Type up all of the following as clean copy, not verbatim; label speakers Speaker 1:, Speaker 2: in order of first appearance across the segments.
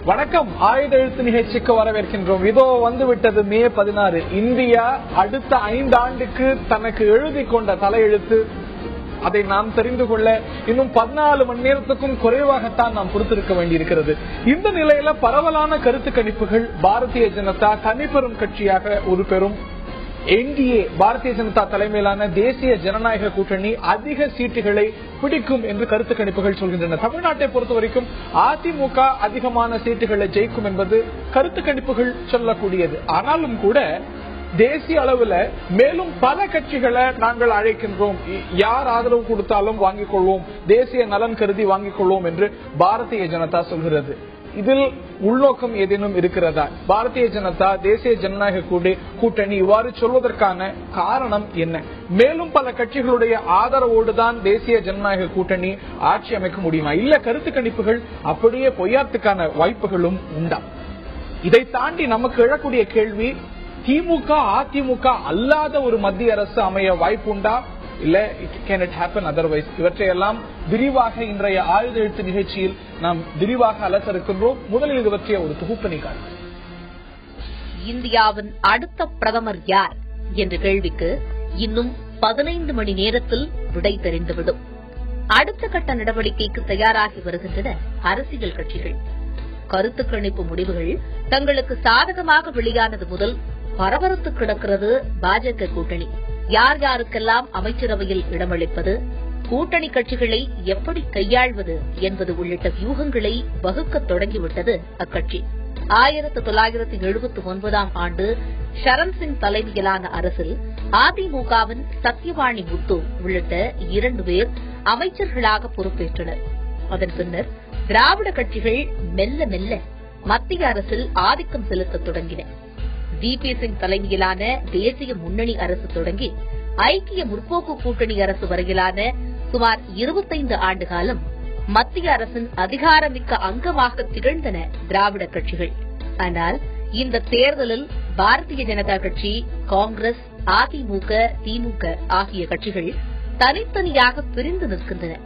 Speaker 1: வணக்கம். ஆயுத எழுத்து நிகழ்ச்சிக்கு வரவேற்கின்றோம். இதோ வந்துவிட்டது மே 16. இந்தியா அடுத்த 5 ஆண்டுக்கு தனக்கு எழுதி கொண்ட தலையெழுத்து. அதை நாம் தெரிந்து கொள்ள இன்னும் 14 மணி நேரத்துக்கும் குறைவாகத்தான் நாம் பொறுத்திருக்க வேண்டியிருக்கிறது. இந்த நிலையில பரவலான கருத்து கணிப்புகள் பாரதிய ஜனதா தனிப்பெரும் கட்சியாக ஒரு பெரும் என்டிஏ பாரதிய ஜனதா தலைமையிலான தேசிய ஜனநாயக கூட்டணி அதிக சீட்டுகளை பிடிக்கும் என்று கருத்து கணிப்புகள் சொல்கின்றன. தமிழ்நாட்டை பொறுத்தவரைக்கும் அதிமுக அதிகமான சீட்டுகளை ஜெயிக்கும் என்பது கருத்து கணிப்புகள் சொல்லக்கூடியது. ஆனாலும் கூட தேசிய அளவுல மேலும் பல கட்சிகளை நாங்கள் அழைக்கின்றோம். யார் ஆதரவு கொடுத்தாலும் வாங்கிக் கொள்வோம், தேசிய நலன் கருதி வாங்கிக் கொள்வோம் என்று பாரதிய ஜனதா சொல்கிறது. இதில் உள்நோக்கம் ஏதேனும் இருக்கிறதா? பாரதிய ஜனதா தேசிய ஜனநாயக கூட்டணி இவ்வாறு சொல்வதற்கான காரணம் என்ன? மேலும் பல கட்சிகளுடைய ஆதரவோடுதான் தேசிய ஜனநாயக கூட்டணி ஆட்சி அமைக்க முடியுமா? இல்ல கருத்து கணிப்புகள் அப்படியே பொய்யாத்துக்கான வாய்ப்புகளும் உண்டா? இதை தாண்டி நமக்கு எழக்கூடிய கேள்வி, திமுக அதிமுக அல்லாத ஒரு மத்திய அரசு அமைய வாய்ப்பு உண்டா? இல்ல கேன் இட் ஹேப்பன் அதர்வைஸ்? இவற்றையெல்லாம் விரிவாக இன்றைய ஆயுத எழுத்து நிகழ்ச்சியில் நாம் விரிவாக அலச இருக்கின்றோம். முதலில் இது பற்றிய ஒரு தொகுப்பினை காணும்.
Speaker 2: இந்தியாவின் அடுத்த பிரதமர் யார் என்ற கேள்விக்கு இன்னும் 15 மணி நேரத்தில் விடை தெரிந்துவிடும். அடுத்த கட்ட நடவடிக்கைக்கு தயாராகி வருகின்றன அரசியல் கட்சிகள். கருத்து கணிப்பு முடிவுகள் தங்களுக்கு சாதகமாக வெளியானது முதல் பரபரத்து கிடக்கிறது பாஜக கூட்டணி. யார் யாருக்கெல்லாம் அமைச்சரவையில் இடமளிப்பது, கூட்டணி கட்சிகளை எப்படி கையாள்வது என்பது உள்ளிட்ட வியூகங்களை வகுக்க தொடங்கிவிட்டது அக்கட்சி. 1979ஆம் ஆண்டு சரண் சிங் தலைமையிலான அரசில் அதிமுகவின் சத்யவாணி முத்து உள்ளிட்ட 2 பேர் அமைச்சர்களாக பொறுப்பேற்றனர். அதன் பின்னர் திராவிட கட்சிகள் மெல்ல மெல்ல மத்திய அரசில் ஆதிக்கம் செலுத்த தொடங்கின. விபி சிங் தலைமையிலான தேசிய முன்னணி அரசு தொடங்கி ஐக்கிய முற்போக்கு கூட்டணி அரசு வரையிலான சுமார் 25 ஆண்டு காலம் மத்திய அரசின் அதிகாரமிக்க அங்கமாக திகழ்ந்தன திராவிட கட்சிகள். ஆனால் இந்த தேர்தலில் பாரதிய ஜனதா கட்சி, காங்கிரஸ், அதிமுக, திமுக ஆகிய கட்சிகள் தனித்தனியாக பிரிந்து நிற்கின்றன.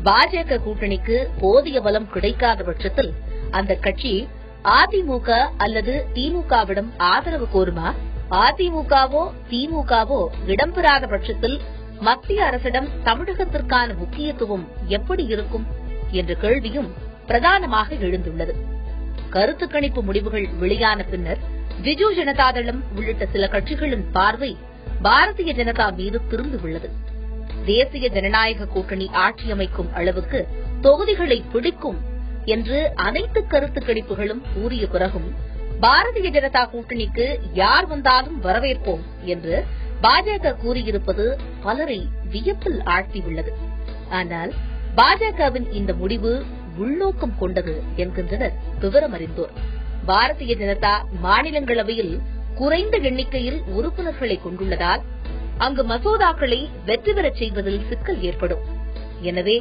Speaker 2: பாஜக கூட்டணிக்கு போதிய பலம் கிடைக்காத பட்சத்தில் அந்த கட்சி அதிமுக அல்லது திமுகவிடம் ஆதரவு கோருமா? அதிமுகவோ திமுகவோ இடம்பெறாத பட்சத்தில் மத்திய அரசிடம் தமிழகத்திற்கான முக்கியத்துவம் எப்படி இருக்கும் என்ற கேள்வியும் பிரதானமாக எழுந்துள்ளது. கருத்து கணிப்பு முடிவுகள் வெளியான பின்னர் பிஜு ஜனதாதளம் உள்ளிட்ட சில கட்சிகளின் பார்வை பாரதிய ஜனதா மீது திரும்பியுள்ளது. தேசிய ஜனநாயக கூட்டணி ஆட்சி அமைக்கும் அளவுக்கு தொகுதிகளை பிடிக்கும் என்று அனைத்து கருத்து கணிப்புகளும் கூறிய பிறகும் பாரதிய ஜனதா கூட்டணிக்கு யார் வந்தாலும் வரவேற்போம் என்று பாஜக கூறியிருப்பது பலரை வியப்பில் ஆழ்த்தியுள்ளது. ஆனால் பாஜகவின் இந்த முடிவு உள்நோக்கம் கொண்டது என்கின்றனர் விவரம் அறிந்தோர். பாரதிய ஜனதா மாநிலங்களவையில் குறைந்த எண்ணிக்கையில் உறுப்பினர்களை கொண்டுள்ளதால் அங்கு மசோதாக்களை வெற்றி பெறச் செய்வதில் சிக்கல் ஏற்படும். எனவே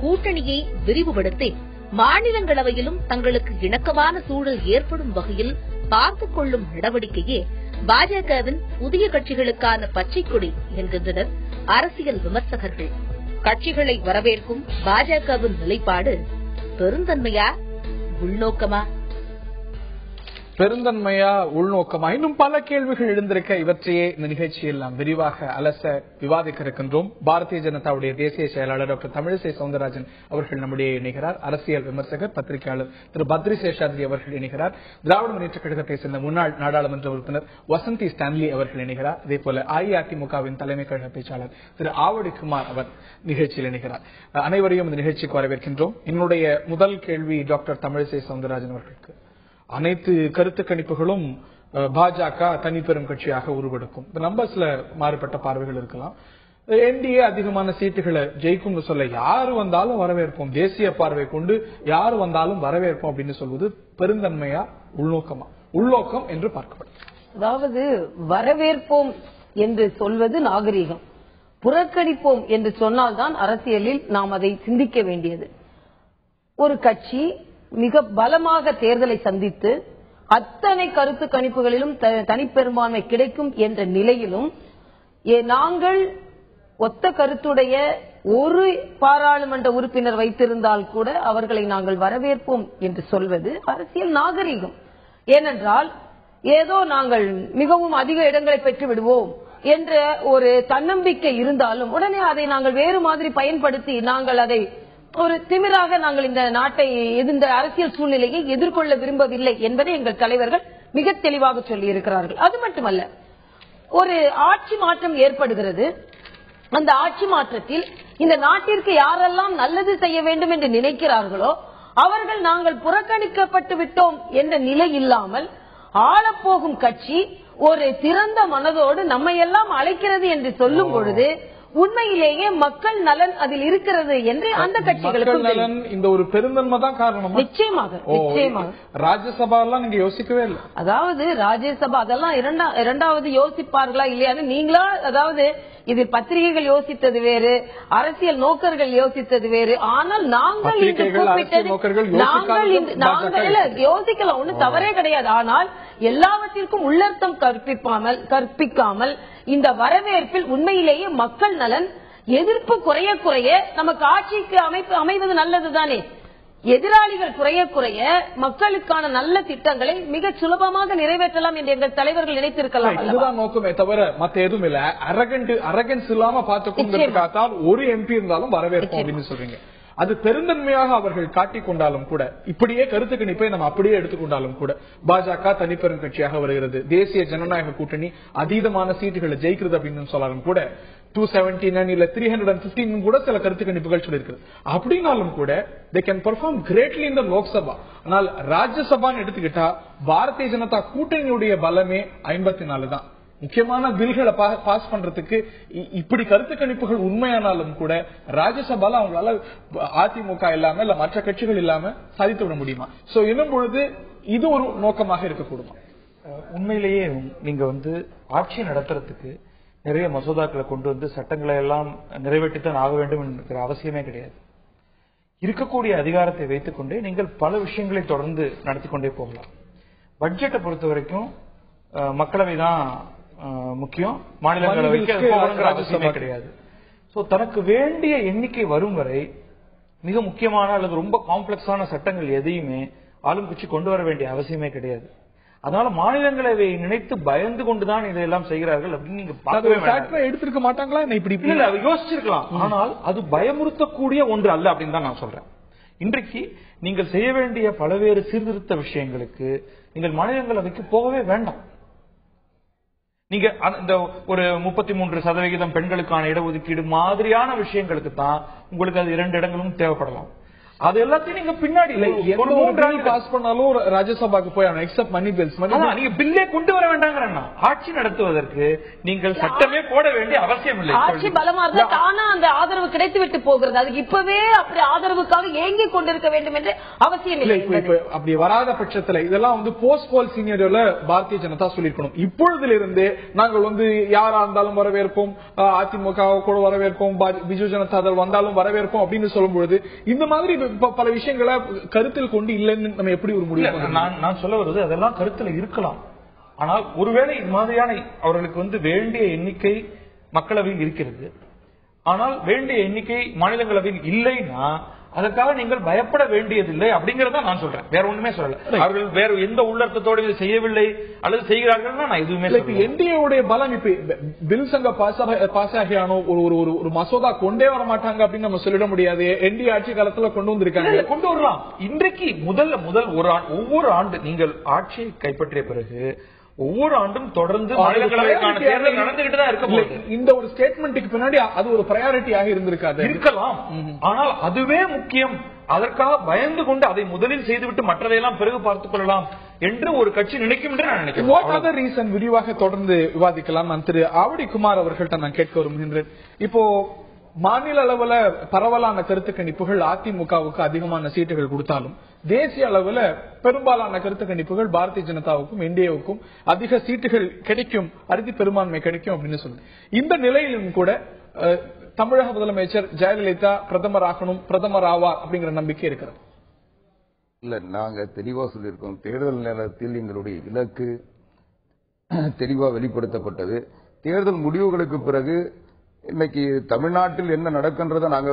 Speaker 2: கூட்டணியை விரிவுபடுத்தி மாநிலங்களவையிலும் தங்களுக்கு இணக்கமான சூழல் ஏற்படும் வகையில் பார்த்துக் கொள்ளும் நடவடிக்கையே பாஜகவின் புதிய கட்சிகளுக்கான பச்சைக்கொடி என்கின்றனர் அரசியல் விமர்சகர்கள். கட்சிகளை வரவேற்கும் பாஜகவின் நிலைப்பாடு பெருந்தன்மையா, உள்நோக்கமா?
Speaker 1: பெருந்தன்மையா, உள்நோக்கமா? இன்னும் பல கேள்விகள் எழுந்திருக்க இவற்றையே இந்த நிகழ்ச்சியில் நாம் விரிவாக அலச விவாதிக்க இருக்கின்றோம். பாரதிய ஜனதாவுடைய தேசிய செயலாளர் டாக்டர் தமிழிசை சவுந்தரராஜன் அவர்கள் நம்முடைய இணைகிறார். அரசியல் விமர்சகர், பத்திரிகையாளர் திரு பத்ரி சேஷாத்ரி அவர்கள் இணைகிறார். திராவிட முன்னேற்ற கழகத்தை சேர்ந்த முன்னாள் நாடாளுமன்ற உறுப்பினர் வசந்தி ஸ்டான்லி அவர்கள் இணைகிறார். அதேபோல அஇஅதிமுகவின் தலைமை கழக பேச்சாளர் திரு ஆவடி குமார் அவர் நிகழ்ச்சியில் இணைகிறார். அனைவரையும் இந்த நிகழ்ச்சிக்கு வரவேற்கின்றோம். என்னுடைய முதல் கேள்வி டாக்டர் தமிழிசை சவுந்தரராஜன் அவர்களுக்கு. அனைத்து கருத்து கணிப்புகளும் பாஜக தனிப்பெரும் கட்சியாக உருவெடுக்கும். நம்பர்ஸ்ல மாறுபட்ட பார்வைகள் இருக்கலாம். என்டிஏ அதிகமான சீட்டுகளை ஜெயிக்கும் சொல்ல யாரு வந்தாலும் வரவேற்போம், தேசிய பார்வை கொண்டு யாரு வந்தாலும் வரவேற்போம் அப்படின்னு சொல்வது பெருந்தன்மையா, உள்நோக்கமா? உள்நோக்கம் என்று பார்க்கப்படும்.
Speaker 3: அதாவது வரவேற்போம் என்று சொல்வது நாகரீகம், புறக்கணிப்போம் என்று சொன்னால்தான் அரசியலில் நாம் அதை சிந்திக்க வேண்டியது. ஒரு கட்சி மிக பலமாக தேர்தலை சந்தித்து அத்தனை கருத்து கணிப்புகளிலும் தனிப்பெரும்பான்மை கிடைக்கும் என்ற நிலையிலும் நாங்கள் ஒத்த கருத்துடைய ஒரு பாராளுமன்ற உறுப்பினர் வைத்திருந்தால் கூட அவர்களை நாங்கள் வரவேற்போம் என்று சொல்வது அரசியல் நாகரிகம். ஏனென்றால் ஏதோ நாங்கள் மிகவும் அதிக இடங்களை பெற்று விடுவோம் என்ற ஒரு தன்னம்பிக்கை இருந்தாலும் உடனே அதை நாங்கள் வேறு மாதிரி பயன்படுத்தி நாங்கள் அதை ஒரு திமிராக நாங்கள் இந்த நாட்டை இந்த அரசியல் சூழ்நிலையை எதிர்கொள்ள விரும்பவில்லை என்பதை எங்கள் தலைவர்கள் மிக தெளிவாக சொல்லி இருக்கிறார்கள். அது மட்டுமல்ல, ஒரு ஆட்சி மாற்றம் ஏற்படுகிறது. அந்த ஆட்சி மாற்றத்தில் இந்த நாட்டிற்கு யாரெல்லாம் நல்லது செய்ய வேண்டும் என்று நினைக்கிறார்களோ அவர்கள் நாங்கள் புறக்கணிக்கப்பட்டு விட்டோம் என்ற நிலை இல்லாமல் ஆளப்போகும் கட்சி ஒரு திறந்த மனதோடு நம்மை எல்லாம் அழைக்கிறது என்று சொல்லும் பொழுது உண்மையிலேயே மக்கள் நலன் அதில் இருக்கிறது என்று அந்த கட்சிகளுக்கு
Speaker 1: இந்த ஒரு பெருந்தன்மை தான் காரணம்.
Speaker 3: நிச்சயமாக நிச்சயமாக
Speaker 1: ராஜ்யசபா எல்லாம் நீங்க யோசிக்கவே இல்லை.
Speaker 3: அதாவது ராஜ்யசபா அதெல்லாம் இரண்டாவது யோசிப்பார்களா இல்லையான்னு நீங்களா, அதாவது இது பத்திரிகைகள் யோசித்தது வேறு, அரசியல் நோக்கர்கள் யோசித்தது வேறு. ஆனால் நாங்கள் யோசிக்கலாம், ஒன்னும் தவறே கிடையாது. ஆனால் எல்லாவற்றிற்கும் உள்ளர்த்தம் கற்பிக்காமல் இந்த வரவேற்பில் உண்மையிலேயே மக்கள் நலன் எதிர்ப்பு குறைய குறைய நமக்கு ஆட்சிக்கு அமைவது நல்லதுதானே. எதிராளிகள் குறைய குறைய மக்களுக்கான நல்ல திட்டங்களை மிக சுலபமாக நிறைவேற்றலாம் என்று எங்கள் தலைவர்கள் நினைத்திருக்கலாம்.
Speaker 1: இதுதான் நோக்கமே தவிர மத்த எதுவும் இல்ல. அரகன்ஸ் இல்லாம பார்த்துக்கொண்டதுக்காகத்தான் ஒரு எம்பி இருந்தாலும் வரவேற்போம் அப்படின்னு சொல்றீங்க. அது பெருந்தன்மையாக அவர்கள் காட்டிக் கொண்டாலும் கூட, இப்படியே கருத்து கணிப்பை நம்ம அப்படியே எடுத்துக்கொண்டாலும் கூட, பாஜக தனிப்பெரும் கட்சியாக வருகிறது, தேசிய ஜனநாயக கூட்டணி அதீதமான சீட்டுகளை ஜெயிக்கிறது அப்படின்னு சொன்னாலும் கூட 279 இல்ல 315 கூட சில கருத்து கணிப்புகள் சொல்லிருக்கு. அப்படின்னாலும் கூட they can perform greatly in the Lok Sabha. ஆனால் ராஜ்யசபான்னு எடுத்துக்கிட்டா பாரதிய ஜனதா கூட்டணியுடைய பலமே 54 தான். முக்கியமான பில்களை பாஸ் பண்றதுக்கு இப்படி கருத்து கணிப்புகள் உண்மையானாலும் கூட ராஜ்யசபால அவங்களால அதிமுக இல்லாம இல்ல மற்ற கட்சிகள் இல்லாம சாதித்து விட முடியுமா? சோ என்னும் பொழுது இது ஒரு நோக்கமாக இருக்கக்கூடுமா?
Speaker 4: உண்மையிலேயே நீங்க ஆட்சி நடத்துறதுக்கு நிறைய மசோதாக்களை கொண்டு வந்து சட்டங்களை எல்லாம் நிறைவேற்றித்தான் ஆக வேண்டும் என்கிற அவசியமே கிடையாது. இருக்கக்கூடிய அதிகாரத்தை வைத்துக் கொண்டே நீங்கள் பல விஷயங்களை தொடர்ந்து நடத்தி கொண்டே போகலாம். பட்ஜெட்டை பொறுத்த வரைக்கும் மக்களவை தான் முக்கியம், மாநிலங்களவைக்கு அவசியமே கிடையாது. சோ தனக்கு வேண்டிய எண்ணிக்கை வரும் வரை மிக முக்கியமான அல்லது ரொம்ப காம்ப்ளெக்ஸான சட்டங்கள் எதையுமே ஆளும் கட்சி கொண்டு வர வேண்டிய அவசியமே கிடையாது. அதனால மாநிலங்களவை நினைத்து பயந்து கொண்டுதான் இதையெல்லாம் செய்கிறார்கள் அப்படின்னு நீங்க
Speaker 1: எடுத்திருக்க மாட்டாங்களா? இப்படி
Speaker 4: யோசிச்சிருக்கலாம். ஆனால் அது பயமுறுத்தக்கூடிய ஒன்று அல்ல அப்படின்னு தான் நான் சொல்றேன். இன்றைக்கு நீங்கள் செய்ய வேண்டிய பல்வேறு சீர்திருத்த விஷயங்களுக்கு நீங்கள் மாநிலங்களவைக்கு போகவே வேண்டாம். நீங்க இந்த ஒரு 33% பெண்களுக்கான இடஒதுக்கீடு மாதிரியான விஷயங்களுக்கு தான் உங்களுக்கு அது 2 இடங்களும் தேவைப்படலாம். அது எல்லாத்தையும் நீங்க பின்னாடி
Speaker 1: பாஸ் பண்ணாலும் ராஜ்யசபாக்கு போய் எக்ஸப்ட் மணி பில்ஸ்
Speaker 4: நீங்க பில்லே கொண்டு வர வேண்டாங்கிறா. ஆட்சி நடத்துவதற்கு நீங்கள் சட்டமே போட வேண்டிய அவசியம் இல்லை.
Speaker 3: ஆட்சி பலமா இருந்தா தானா அந்த ஆதரவு கிடைத்து விட்டு போகிறது. அதுக்கு இப்பவே அப்படி ஆதரவுக்காக ஏங்கி கொண்டிருக்க வேண்டும் என்று அவசியம் இல்லை.
Speaker 1: அப்படி வராத பட்சத்துல இதெல்லாம் போஸ்ட் போல் சீனியர்ல பாரதிய ஜனதா சொல்லிருக்கணும். இப்பொழுதிலிருந்து நாங்கள் யாரா இருந்தாலும் வரவேற்போம், அதிமுக கூட வரவேற்போம், பிஜு ஜனதா தள் வந்தாலும் வரவேற்போம் அப்படின்னு சொல்லும் பொழுது இந்த மாதிரி பல விஷயங்களை கருத்தில் கொண்டு இல்லைன்னு நம்ம எப்படி ஒரு முடிவு?
Speaker 4: நான் சொல்ல வருவது அதெல்லாம் கருத்தில் இருக்கலாம். ஆனால் ஒருவேளை இது மாதிரியான அவர்களுக்கு வேண்டிய எண்ணிக்கை மக்களவையில் இருக்கிறது, ஆனால் வேண்டிய எண்ணிக்கை மாநிலங்களவையில் இல்லைன்னா அதற்காக நீங்கள் பயப்பட வேண்டியதில்லை அப்படிங்கறத நான் சொல்றேன். வேற ஒண்ணுமே சொல்லல. அவர்கள் வேற எந்த உள்ளர்த்தத்தோடு இதை செய்யவில்லை அல்லது செய்கிறார்கள் நான் எதுவுமே
Speaker 1: சொல்ல. என்டிஏவுடைய பலம் இப்ப பில் சங்க பாஸ் ஆகியானோ ஒரு மசோதா கொண்டே வர மாட்டாங்க அப்படின்னு நம்ம சொல்லிட முடியாது. என்டிஏ ஆட்சி காலத்துல கொண்டு வந்திருக்காங்க,
Speaker 4: கொண்டு வரலாம். இன்றைக்கு முதல் ஒவ்வொரு ஆண்டு நீங்கள் ஆட்சியை கைப்பற்றிய பிறகு ஒவ்வொரு ஆண்டும் தொடர்ந்து மாநிலங்களவைக்கான தேர்தல் நடந்துகிட்டு தான் இருக்க.
Speaker 1: இந்த ஒரு ஸ்டேட்மெண்ட்டுக்கு பின்னாடி அது ஒரு பிரையாரிட்டியாக
Speaker 4: இருக்கலாம். ஆனால் அதுவே முக்கியம். அதற்காக பயந்து கொண்டு அதை முதலில் செய்துவிட்டு மற்றதையெல்லாம் பிறகு பார்த்துக் கொள்ளலாம் என்று ஒரு கட்சி நினைக்கும் என்று நான் நினைக்கிறேன்.
Speaker 1: ரீசன் விரிவாக தொடர்ந்து விவாதிக்கலாம். நான் திரு ஆவடி குமார் அவர்கள்ட்ட நான் கேட்க விரும்புகின்றேன். இப்போ மாநில அளவுல பரவலான கருத்து கணிப்புகள் அதிமுகவுக்கு அதிகமான சீட்டுகள் கொடுத்தாலும் தேசிய அளவுல பெரும்பாலான கருத்து கணிப்புகள் பாரதிய ஜனதாவுக்கும் என்டிஏவுக்கும் அதிக சீட்டுகள் கிடைக்கும், அறுதி பெரும்பான்மை கிடைக்கும் அப்படின்னு சொல்லுது. இந்த நிலையிலும் கூட தமிழக முதலமைச்சர் ஜெயலலிதா பிரதமர் ஆவார் அப்படிங்கிற நம்பிக்கை இருக்கிறது.
Speaker 5: இல்ல, நாங்க தெளிவா சொல்லியிருக்கோம். தேர்தல் நேரத்தில் எங்களுடைய இலக்கு தெளிவா வெளிப்படுத்தப்பட்டது. தேர்தல் முடிவுகளுக்கு பிறகு இன்னைக்கு தமிழ்நாட்டில் என்ன நடக்கின்றதை நாங்க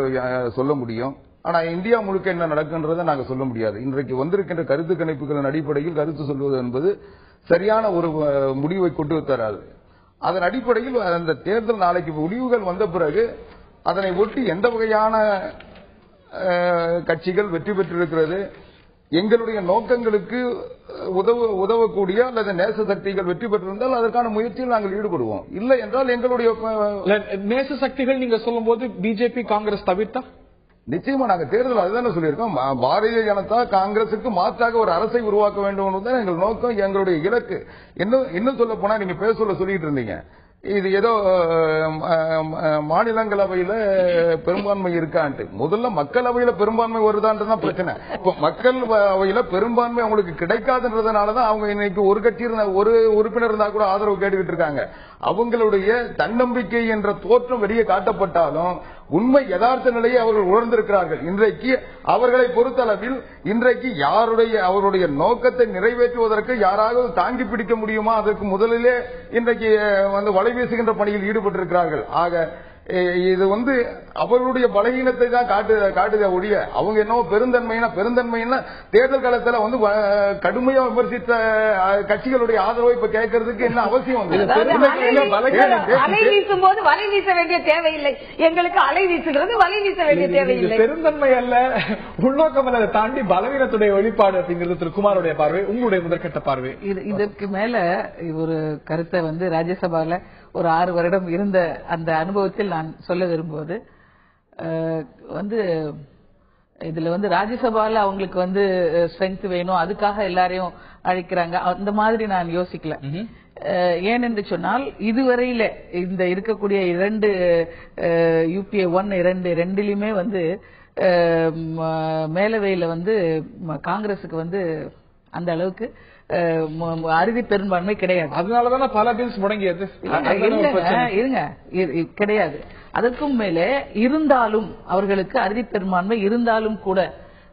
Speaker 5: சொல்ல முடியும். ஆனா இந்தியா முழுக்க என்ன நடக்கின்றதை நாங்க சொல்ல முடியாது. இன்றைக்கு வந்திருக்கின்ற கருத்து கணிப்புகளின் அடிப்படையில் கருத்து சொல்வது என்பது சரியான ஒரு முடிவை கொண்டு தராது. அதன் அடிப்படையில் அந்த தேர்தல் நாளைக்கு முடிவுகள் வந்த பிறகு அதனை ஒட்டி எந்த வகையான கட்சிகள் வெற்றி பெற்றிருக்கிறது, எங்களுடைய நோக்கங்களுக்கு உதவக்கூடிய அல்லது நேச சக்திகள் வெற்றி பெற்றிருந்தால் அதற்கான முயற்சியில் நாங்கள் ஈடுபடுவோம். இல்லை என்றால் எங்களுடைய
Speaker 1: நேச சக்திகள் நீங்க சொல்லும் போது பிஜேபி காங்கிரஸ் தவிர்த்தா
Speaker 5: நிச்சயமா நாங்க தேர்தல் அதுதானே சொல்லியிருக்கோம். பாரதிய ஜனதா காங்கிரசுக்கு மாற்றாக ஒரு அரசை உருவாக்க வேண்டும் என்பதுதான் எங்கள் நோக்கம், எங்களுடைய இலக்கு. இன்னும் சொல்ல போனா நீங்க பேச சொல்லிட்டு இருந்தீங்க, இது ஏதோ மாநிலங்களவையில பெரும்பான்மை இருக்கான்ட்டு. முதல்ல மக்களவையில பெரும்பான்மை வருதான்றதான் பிரச்சனை. இப்ப மக்கள் அவையில பெரும்பான்மை அவங்களுக்கு கிடைக்காதுன்றதுனாலதான் அவங்க இன்னைக்கு ஒரு கட்சி ஒரு உறுப்பினர் இருந்தா கூட ஆதரவு கேட்டுக்கிட்டு இருக்காங்க. அவங்களுடைய தன்னம்பிக்கை என்ற தோற்றம் வெளியே காட்டப்பட்டாலும் உண்மை யதார்த்த நிலையை அவர்கள் உணர்ந்திருக்கிறார்கள். இன்றைக்கு அவர்களை பொறுத்தளவில் இன்றைக்கு அவருடைய நோக்கத்தை நிறைவேற்றுவதற்கு யாராவது தாங்கி பிடிக்க முடியுமா, அதற்கு முதலிலே இன்றைக்கு வலை வீசுகின்ற பணியில் ஈடுபட்டிருக்கிறார்கள். ஆக இது அவர்களுடைய பலகீனத்தை தான் காட்டுத ஒழிய அவங்க என்னவோ பெருந்தன்மைன்னா தேர்தல் காலத்தில் கடுமையா விமர்சித்த கட்சிகளுடைய ஆதரவை இப்ப கேட்கறதுக்கு என்ன அவசியம்?
Speaker 3: அலை வீசும் போது வலை வீச வேண்டிய தேவையில்லை, எங்களுக்கு அலை வீசுகிறது வலை வீச வேண்டிய தேவையில்லை.
Speaker 1: பெருந்தன்மை அல்ல, உள்நோக்கம் அல்ல, தாண்டி பலவீனத்துடைய வெளிப்பாடு அப்படிங்கிறது திரு குமாரோடைய பார்வை. உங்களுடைய முதற்கட்ட பார்வை
Speaker 6: இதற்கு மேல ஒரு கருத்தை ராஜ்யசபால ஒரு 6 வருடம் இருந்த அந்த அனுபவத்தில் நான் சொல்ல விரும்புவது, இதுல ராஜ்யசபால அவங்களுக்கு ஸ்ட்ரென்த் வேணும், அதுக்காக எல்லாரையும் அழைக்கிறாங்க, அந்த மாதிரி நான் யோசிக்கல. ஏனென்று சொன்னால் இதுவரையில இந்த இருக்கக்கூடிய 2 UPA 1 ரெண்டிலுமே மேலவையில காங்கிரசுக்கு அந்த அளவுக்கு அறுதி பெரும்பான்மை கிடையாது.
Speaker 1: அதனாலதான பல பில்ஸ் முடங்கியது.
Speaker 6: இருங்க, கிடையாது. அதற்கும் மேலே இருந்தாலும் அவர்களுக்கு அறுதி பெரும்பான்மை இருந்தாலும் கூட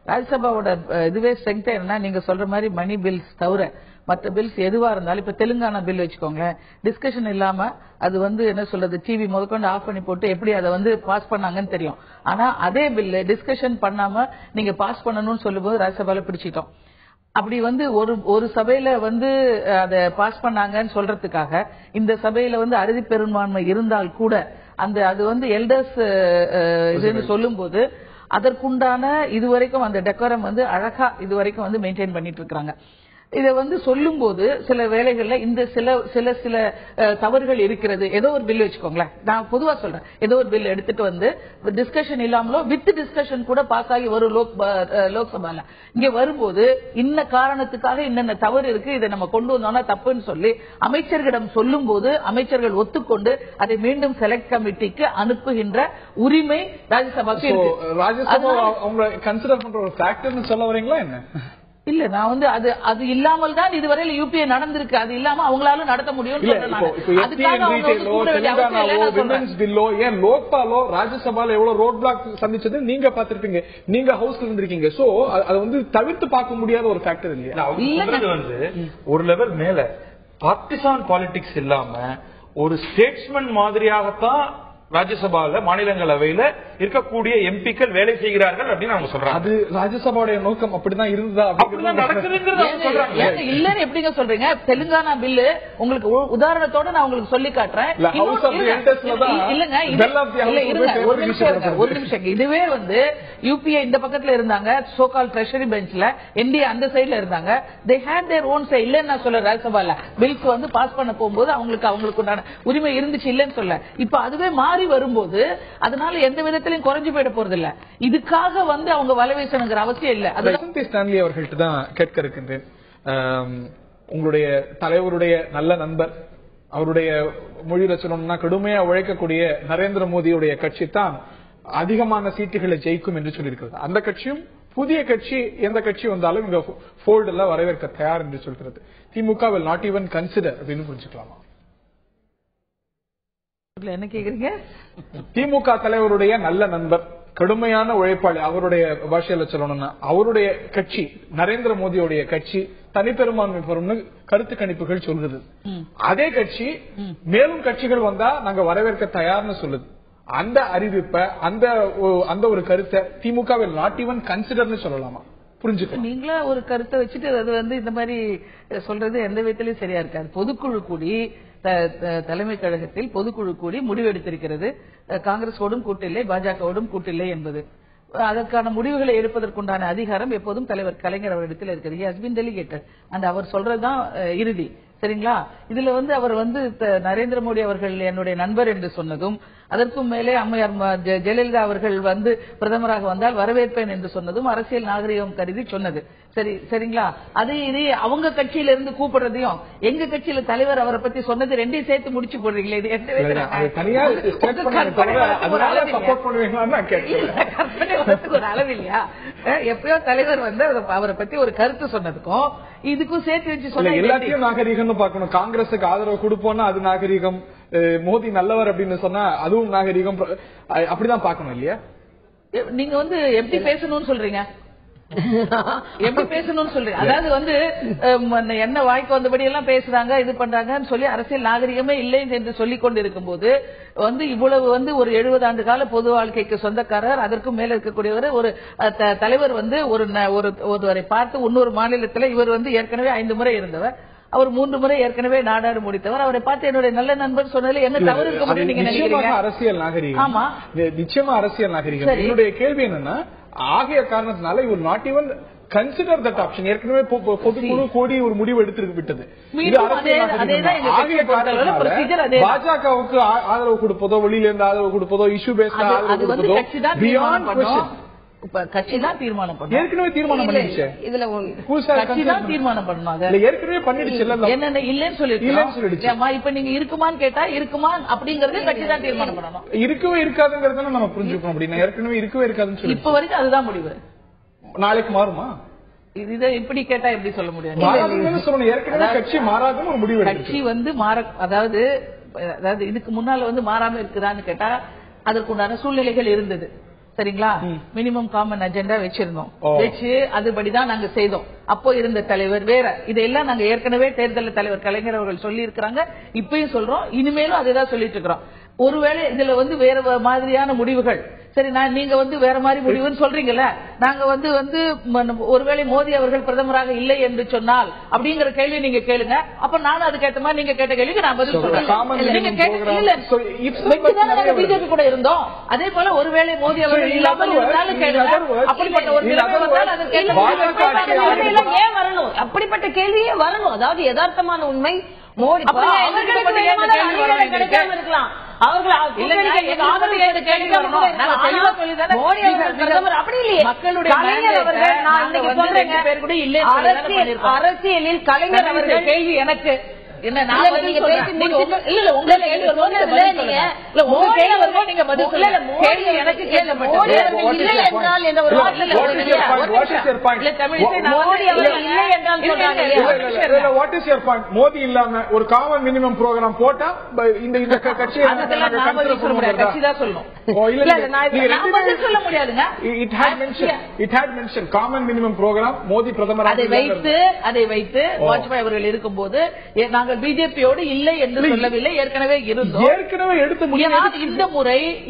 Speaker 6: ராஜ்யசபாவோட இதுவே ஸ்ட்ரென்த் என்ன, நீங்க சொல்ற மாதிரி மணி பில்ஸ் தவிர மற்ற பில்ஸ் எதுவா இருந்தாலும், இப்ப தெலுங்கானா பில் வச்சுக்கோங்க, டிஸ்கஷன் இல்லாம அது என்ன சொல்றது, டிவி முதற்கொண்டு ஆஃப் பண்ணி போட்டு எப்படி அதை பாஸ் பண்ணாங்கன்னு தெரியும். ஆனா அதே பில் டிஸ்கஷன் பண்ணாம நீங்க பாஸ் பண்ணணும்னு சொல்லும் போது ராஜ்யசபால பிடிச்சிட்டோம். அப்படி ஒரு சபையில அதை பாஸ் பண்ணாங்கன்னு சொல்றதுக்காக இந்த சபையில அறுதி பெரும்பான்மை இருந்தால் கூட அது எல்டர்ஸ் இதுன்னு சொல்லும் போது அதற்குண்டான இதுவரைக்கும் அந்த டெக்கோரம் அழகா இதுவரைக்கும் மெயின்டைன் பண்ணிட்டு இருக்காங்க. இதை சொல்லும் போது சில வேளைகள்ல இந்த சில தவறுகள் இருக்கிறது. ஏதோ ஒரு பில் வச்சுக்கோங்களேன், நான் பொதுவா சொல்றேன், ஏதோ ஒரு பில் எடுத்துட்டு டிஸ்கஷன் இல்லாமலோ வித் டிஸ்கஷன் கூட பாஸ் ஆகி வரும் லோக்சபால. இங்க வரும்போது இன்ன காரணத்துக்காக இன்னென்ன தவறு இருக்கு, இதை நம்ம கொண்டு வந்தோம்னா தப்புன்னு சொல்லி அமைச்சர்களிடம் சொல்லும் போது அமைச்சர்கள் ஒத்துக்கொண்டு அதை மீண்டும் செலக்ட் கமிட்டிக்கு அனுப்புகின்ற உரிமை ராஜ்யசபாக்கு இருக்கு.
Speaker 1: ராஜ்யசபா அவங்க கன்சிடர் பண்ற ஒரு ஃபேக்டர்னு சொல்ல வரீங்களா என்ன?
Speaker 6: இல்ல, நான் அது இல்லாமல் தான் இதுவரையில யூபிஏ நடந்திருக்கு. அது இல்லாம அவங்களால நடத்த முடியும்.
Speaker 1: லோக்பாலோ ராஜ்யசபால எவ்வளவு ரோட் பிளாக் சந்திச்சது நீங்க பாத்திருப்பீங்க, நீங்க ஹவுஸ்ல இருந்திருக்கீங்க. சோ அது தவிர்த்து பார்க்க முடியாத ஒரு ஃபேக்டர் இல்லையா?
Speaker 4: ஒரு லெவல் மேல பார்ட்டிசான் பாலிடிக்ஸ் இல்லாம ஒரு ஸ்டேட்ஸ்மேன் மாதிரியாகத்தான் ராஜ்யசபால மாநிலங்களவையில இருக்கக்கூடிய எம்பிக்கள் வேலை செய்கிறார்கள் அப்படின்னு அவங்க சொல்றாங்க.
Speaker 1: அது ராஜ்யசபாவுடைய நோக்கம் அப்படிதான் இருந்தா
Speaker 6: இல்லன்னு எப்படிங்க சொல்றீங்க? தெலுங்கானா பில்லு உங்களுக்கு உதாரணத்தோட நான் உங்களுக்கு சொல்லி காட்டுறேன். இல்லங்க, ஒரு நிமிஷம். இதுவே யூபிஏ இந்த பக்கத்துல இருந்தாங்க, சோகால் ட்ரெஷரி பெஞ்ச்ல, என்டிஏ அந்த சைட்ல இருந்தாங்க. தே ஹேட் தேர் ஓன் சே. இல்லன்னு நான் சொல்ல, ராஜ்யசபால பில்ஸ் பாஸ் பண்ண போகும்போது அவங்களுக்கு உண்டான உரிமை இருந்துச்சு, இல்லன்னு சொல்ல. இப்ப அதுவே மாறி வரும்போது அதனால எந்த விதத்திலும் குறைஞ்சு போயிட போறது இல்ல. இதுக்காக அவங்க வலைவீசணுங்கிற அவசியம் இல்ல.
Speaker 1: அது ஸ்டான்லி அவர்கள்ட்ட தான் கேட்க இருக்கின்றேன். உங்களுடைய தலைவருடைய நல்ல நண்பர், அவருடைய மொழியில சொல்லணும்னா கடுமையா உழைக்கக்கூடிய நரேந்திர மோடியுடைய கட்சி தான் அதிகமான சீட்டுகளை ஜெயிக்கும் என்று சொல்லியிருக்கிறது. அந்த கட்சியும் புதிய கட்சி எந்த கட்சி வந்தாலும் இங்க ஃபோல்ட் எல்லாம் வரவேற்க தயார் என்று சொல்கிறது. திமுக will not even consider அப்படின்னு புரிஞ்சுக்கலாமா?
Speaker 6: என்ன கேக்குறீங்க?
Speaker 1: திமுக தலைவருடைய நல்ல நண்பர், கடுமையான உழைப்பாளி, அவருடைய பாஷையில சொல்லணும்னா அவருடைய கட்சி நரேந்திர மோடியுடைய கட்சி தனிப்பெரும்பான்மை பெறும்னு கருத்து கணிப்புகள் சொல்லுது. அதே கட்சி மேலும் கட்சிகள் வந்தா நாங்க வரவேற்க தயார்னு சொல்லுது. அந்த அறிவிப்பை அந்த ஒரு கருத்தை திமுக will not even considerன்னு சொல்லலாமா? புரிஞ்சுக்க
Speaker 6: நீங்களா ஒரு கருத்தை வச்சுட்டு அது இந்த மாதிரி சொல்றது எந்த விதத்திலயும் சரியா இருக்காது. பொதுக்குழு கூடி தலைமை கழகத்தில் பொதுக்குழு கூடி முடிவெடுத்திருக்கிறது. காங்கிரஸோடும் கூட்டில்லை, பாஜகவோடும் கூட்டில்லை என்பது. அதற்கான முடிவுகளை எடுப்பதற்குண்டான அதிகாரம் எப்போதும் தலைவர் கலைஞர் அவரிடத்தில் இருக்கிறது. He has been delegated and அவர் சொல்றதுதான் இறுதி. சரிங்களா? இதுல அவர் நரேந்திர மோடி அவர்கள் என்னுடைய நண்பர் என்று சொன்னதும், அதற்கும் மேலே அம்மையார் ஜெயலலிதா அவர்கள் பிரதமராக வந்தால் வரவேற்பேன் என்று சொன்னதும் அரசியல் நாகரிகம் கருதி சொன்னது. சரிங்களா? அது இது அவங்க கட்சியில இருந்து கூப்பிடுறதையும் எங்க கட்சியில தலைவர் அவரை பத்தி சொன்னது ரெண்டையும் சேர்த்து முடிச்சு போடுறீங்களே, இது ஒரு அளவு இல்லையா? எப்பயோ தலைவர் அவரை பத்தி ஒரு கருத்து சொன்னதுக்கும் இதுக்கும் சேர்த்து வச்சு சொன்ன
Speaker 1: எல்லாத்தையும் நாகரிகம் பார்க்கணும். காங்கிரஸுக்கு ஆதரவு கொடுப்போம்னா அது நாகரிகம், மோடி நல்லவர் அப்படின்னு சொன்னா அதுவும் நாகரிகம், அப்படிதான் பார்க்கணும் இல்லையா?
Speaker 6: நீங்க எப்படி பேசணும்னு சொல்றீங்க? எப்படி பேசணும்னு சொல்றீங்க? அதாவது என்ன வாய்க்கு வந்தபடி எல்லாம் பேசுறாங்க, இது பண்றாங்கன்னு சொல்லி அரசியல் நாகரிகமே இல்லை என்று சொல்லிக் கொண்டு இருக்கும் போது இவ்வளவு ஒரு 70 ஆண்டு கால பொது வாழ்க்கைக்கு சொந்தக்காரர், அதற்கும் மேல இருக்கக்கூடியவர் ஒரு தலைவர் ஒருவரை பார்த்து இன்னொரு மாநிலத்தில் இவர் ஏற்கனவே 5 முறை இருந்தவர், அவர் 3 முறை ஏற்கனவே நாடாடு முடித்தவர், அவரை பார்த்து என்னுடைய நல்ல நண்பர் சொன்னதுல என்ன தவறு இருக்க முடியும் நீங்க நினைக்கிறீங்க?
Speaker 1: அரசியல் நாகரிகம்.
Speaker 6: ஆமா,
Speaker 1: நிச்சயமா அரசியல் நாகரிகம். என்னுடைய கேள்வி என்னன்னா, ஆகிய காரணத்தினால இவர் not even consider that option. ஏற்கனவே பொதுக்குழு கோடி ஒரு முடிவு எடுத்து விட்டது. பாஜகவுக்கு ஆதரவு கொடுப்பதோ, வெளியில இருந்து ஆதரவு கொடுப்பதோ, இஷ்யூ பேஸ்ட் ஆதரவு கொடுப்பதோ பியாண்ட் क्वेश्चन
Speaker 6: கட்சி தான் தீர்மானம் பண்ணும்.
Speaker 1: ஏற்கனவே தீர்மானம் பண்ணிடுச்சு.
Speaker 6: இதுல கட்சி தான் தீர்மானம் பண்ணுவாங்க.
Speaker 1: ஏற்கனவே பண்ணிடுச்சு.
Speaker 6: என்னென்ன இல்லன்னு சொல்லிடுச்சு. இப்ப நீங்க இருக்குமான்னு கேட்டா இருக்குமா அப்படிங்கறது கட்சி தான் தீர்மானம் பண்ணணும்.
Speaker 1: இருக்கவே இருக்காதுங்கிறத நம்ம புரிஞ்சுக்கணும். அப்படின்னா ஏற்கனவே இருக்கவே இருக்காதுன்னு
Speaker 6: இப்ப வரைக்கும் அதுதான் முடிவு.
Speaker 1: நாளைக்கு மாறுமா?
Speaker 6: இதை இப்படி கேட்டா எப்படி சொல்ல முடியாது?
Speaker 1: ஏற்கனவே கட்சி மாறாதுன்னு ஒரு முடிவு.
Speaker 6: கட்சி மாற அதாவது இதுக்கு முன்னால மாறாம இருக்குதான்னு கேட்டா அதற்குண்டான சூழ்நிலைகள் இருந்தது. சரிங்களா? மினிமம் காமன் அஜெண்டா வச்சிருந்தோம். வச்சு அதுபடிதான் நாங்க செய்தோம். அப்போ இருந்த தலைவர் வேற. இதெல்லாம் நாங்க ஏற்கனவே தேர்தல் தலைவர் கலைஞர் அவர்கள் சொல்லி இருக்கிறாங்க, இப்பயும் சொல்றோம், இனிமேலும் அதேதான் சொல்லிட்டு இருக்கிறோம். ஒருவேளை இதுல வேற மாதிரியான முடிவுகள், சரி நீங்க வேற மாதிரி முடிவுன்னு சொல்றீங்கல்ல, நாங்க ஒருவேளை மோடி அவர்கள் பிரதமராக இல்லை என்று சொன்னால் அப்படிங்கிற கேள்வி நீங்க கேளுங்க. அப்ப நானும் அதுக்கேற்ற மாதிரி நீங்க கேட்ட கேள்விக்கு நான் பதில் சொல்றேன். பிஜேபி கூட இருந்தோம், அதே போல ஒருவேளை மோடி அவர்கள் இல்லாமல் இருந்தாலும் கேளுங்க. அப்படிப்பட்ட ஒரு நிலைமை வந்தால் அது
Speaker 3: ஏன் வரணும்? அப்படிப்பட்ட கேள்வியே வரணும். அதாவது யதார்த்தமான உண்மை மோடி கிடைக்காம இருக்கலாம். அரசியலில் கலைஞர் அவர்கள் கேள்வி எனக்கு
Speaker 1: மோடி இல்லாம ஒரு காமன் மினிமம் ப்ரோக்ராம் போட்டா இந்த கட்சி காமன் மினிமம் ப்ரோக்ராம் மோடி பிரதமர்
Speaker 6: அதை வைத்து வாஜ்பாய் அவர்கள் இருக்கும் போது நாங்கள் பிஜேபியோடு இல்லை என்று சொல்லவில்லை, ஏற்கனவே இருந்தோம்.
Speaker 1: ஏற்கனவே